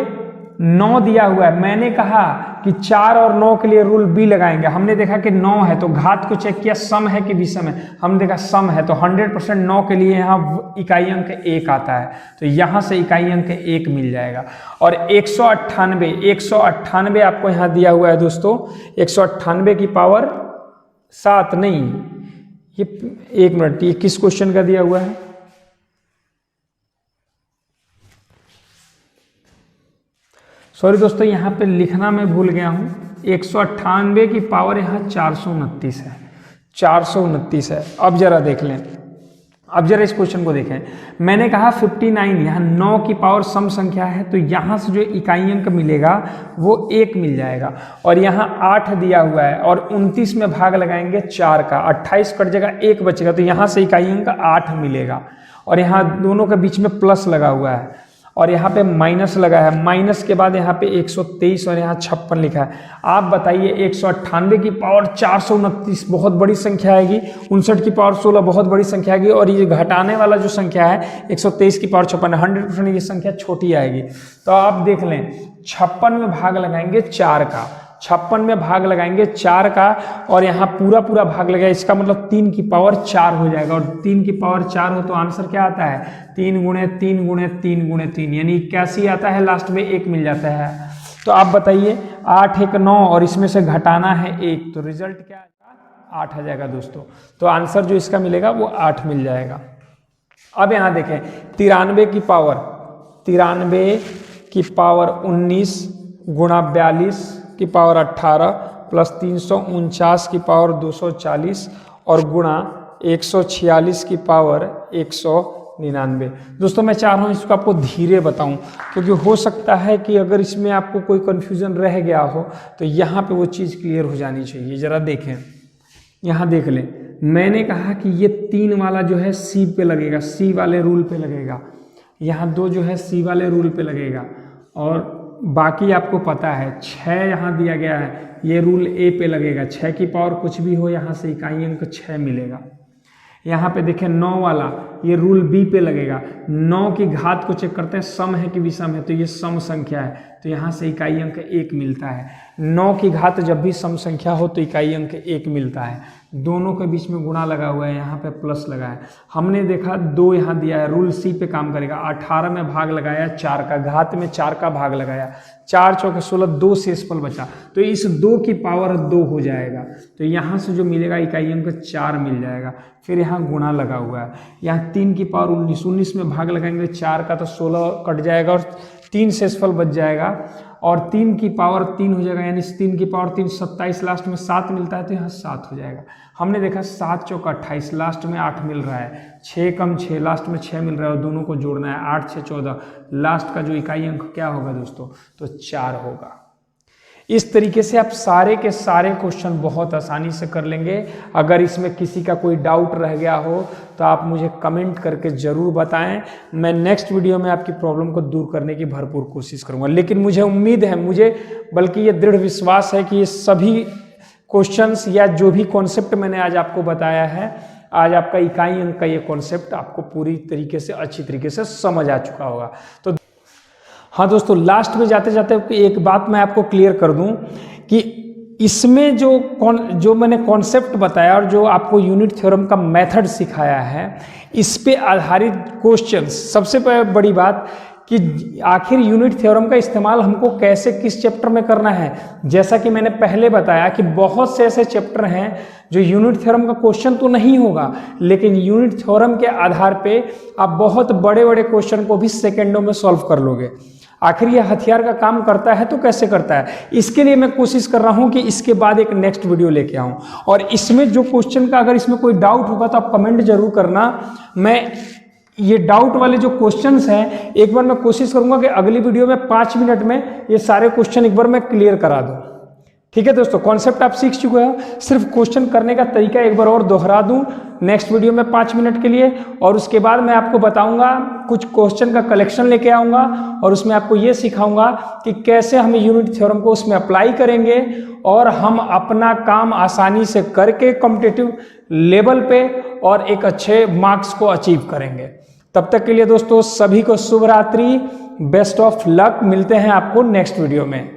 B: 9 दिया हुआ है। मैंने कहा कि 4 और 9 के लिए रूल बी लगाएंगे। हमने देखा कि 9 है तो घात को चेक किया, सम है कि विषम है, हमने देखा सम है, तो 100% 9 के लिए यहाँ इकाई अंक 1 आता है, तो यहाँ से इकाई अंक 1 मिल जाएगा। और 198 आपको यहाँ दिया हुआ है दोस्तों, 198 की पावर 7 नहीं, ये 1 मिनट, ये किस क्वेश्चन का दिया हुआ है, सॉरी दोस्तों, यहाँ पे लिखना मैं भूल गया हूँ। 198 की पावर यहाँ 429 है, 429 है। अब जरा देख लें, अब जरा इस क्वेश्चन को देखें। मैंने कहा 59, यहाँ 9 की पावर सम संख्या है, तो यहाँ से जो इकाई अंक मिलेगा वो 1 मिल जाएगा। और यहाँ 8 दिया हुआ है और 29 में भाग लगाएंगे 4 का, 28 कट जाएगा, 1 बचेगा, तो यहाँ से इकाई अंक 8 मिलेगा। और यहाँ दोनों के बीच में प्लस लगा हुआ है और यहाँ पे माइनस लगा है, माइनस के बाद यहाँ पे 123 और यहाँ 56 लिखा है। आप बताइए 198 की पावर 429 बहुत बड़ी संख्या आएगी, 59 की पावर 16 बहुत बड़ी संख्या आएगी, और ये घटाने वाला जो संख्या है 123 की पावर 56, 100% ये संख्या छोटी आएगी। तो आप देख लें 56 में भाग लगाएंगे 4 का, 56 में भाग लगाएंगे 4 का, और यहाँ पूरा पूरा भाग लगाएगा, इसका मतलब 3 की पावर 4 हो जाएगा, और 3 की पावर 4 हो तो आंसर क्या आता है 3 गुणे 3 गुणे 3 गुणे 3 यानी 81 आता है, लास्ट में 1 मिल जाता है। तो आप बताइए 8 1 9 और इसमें से घटाना है 1, तो रिजल्ट क्या आएगा 8 आ जाएगा दोस्तों। तो आंसर जो इसका मिलेगा वो 8 मिल जाएगा। अब यहाँ देखें 93 की पावर 19 गुणा 42 की पावर 18 प्लस 349 की पावर 240 और गुणा 146 की पावर 199। दोस्तों मैं चाह रहा हूँ इसको आपको धीरे बताऊं, क्योंकि हो सकता है कि अगर इसमें आपको कोई कन्फ्यूजन रह गया हो तो यहाँ पे वो चीज़ क्लियर हो जानी चाहिए। ज़रा देखें, यहाँ देख लें, मैंने कहा कि ये 3 वाला जो है सी पे लगेगा, सी वाले रूल पे लगेगा, यहाँ 2 जो है सी वाले रूल पे लगेगा, और बाकी आपको पता है 6 यहाँ दिया गया है, ये रूल ए पे लगेगा, 6 की पावर कुछ भी हो यहाँ से इकाई अंक 6 मिलेगा। यहाँ पे देखें 9 वाला, ये रूल बी पे लगेगा, 9 की घात को चेक करते हैं सम है कि विषम है, तो ये सम संख्या है, तो यहाँ से इकाई अंक 1 मिलता है। 9 की घात जब भी सम संख्या हो तो इकाई अंक 1 मिलता है। दोनों के बीच में गुणा लगा हुआ है, यहाँ पे प्लस लगा है। हमने देखा 2 यहाँ दिया है, रूल सी पे काम करेगा। 18 में भाग लगाया 4 का, घात में 4 का भाग लगाया, 4 चौके 16, 2 शेषफल बचा, तो इस 2 की पावर 2 हो जाएगा, तो यहाँ से जो मिलेगा इकाई अंक 4 मिल जाएगा। फिर यहाँ गुणा लगा हुआ है, यहाँ 3 की पावर 19, 19 में भाग लगाएंगे 4 का तो 16 कट जाएगा और 3 शेषफल बच जाएगा, और 3 की पावर 3 हो जाएगा, यानी 3 की पावर 3 27, लास्ट में 7 मिलता है तो यहाँ 7 हो जाएगा। हमने देखा 7 चौका 28, लास्ट में 8 मिल रहा है, 6 कम 6, लास्ट में 6 मिल रहा है, और दोनों को जोड़ना है, 8 6 14, लास्ट का जो इकाई अंक क्या होगा दोस्तों, तो 4 होगा। इस तरीके से आप सारे के सारे क्वेश्चन बहुत आसानी से कर लेंगे। अगर इसमें किसी का कोई डाउट रह गया हो तो आप मुझे कमेंट करके ज़रूर बताएं, मैं नेक्स्ट वीडियो में आपकी प्रॉब्लम को दूर करने की भरपूर कोशिश करूंगा। लेकिन मुझे उम्मीद है, बल्कि ये दृढ़ विश्वास है कि ये सभी क्वेश्चंस या जो भी कॉन्सेप्ट मैंने आज आपको बताया है, आज आपका इकाई अंक का ये कॉन्सेप्ट आपको पूरी तरीके से अच्छी तरीके से समझ आ चुका होगा। तो हाँ दोस्तों, लास्ट में जाते जाते एक बात मैं आपको क्लियर कर दूं कि इसमें जो मैंने कॉन्सेप्ट बताया और जो आपको यूनिट थ्योरम का मेथड सिखाया है, इस पे आधारित क्वेश्चंस, सबसे बड़ी बात कि आखिर यूनिट थ्योरम का इस्तेमाल हमको कैसे किस चैप्टर में करना है। जैसा कि मैंने पहले बताया कि बहुत से ऐसे चैप्टर हैं जो यूनिट थ्योरम का क्वेश्चन तो नहीं होगा, लेकिन यूनिट थ्योरम के आधार पे आप बहुत बड़े बड़े क्वेश्चन को भी सेकेंडों में सॉल्व कर लोगे। आखिर यह हथियार का काम करता है तो कैसे करता है, इसके लिए मैं कोशिश कर रहा हूं कि इसके बाद एक नेक्स्ट वीडियो लेके आऊं। और इसमें जो क्वेश्चन का अगर इसमें कोई डाउट होगा तो आप कमेंट जरूर करना। मैं ये डाउट वाले जो क्वेश्चंस हैं, एक बार मैं कोशिश करूंगा कि अगली वीडियो में 5 मिनट में ये सारे क्वेश्चन एक बार मैं क्लियर करा दूं। ठीक है दोस्तों, कॉन्सेप्ट आप सीख चुके हो, सिर्फ क्वेश्चन करने का तरीका एक बार और दोहरा दूं नेक्स्ट वीडियो में 5 मिनट के लिए, और उसके बाद मैं आपको बताऊंगा, कुछ क्वेश्चन का कलेक्शन लेके आऊंगा और उसमें आपको ये सिखाऊंगा कि कैसे हम यूनिट थ्योरम को उसमें अप्लाई करेंगे और हम अपना काम आसानी से करके कॉम्पिटिटिव लेवल पे और एक अच्छे मार्क्स को अचीव करेंगे। तब तक के लिए दोस्तों सभी को शुभ रात्रि, बेस्ट ऑफ लक, मिलते हैं आपको नेक्स्ट वीडियो में।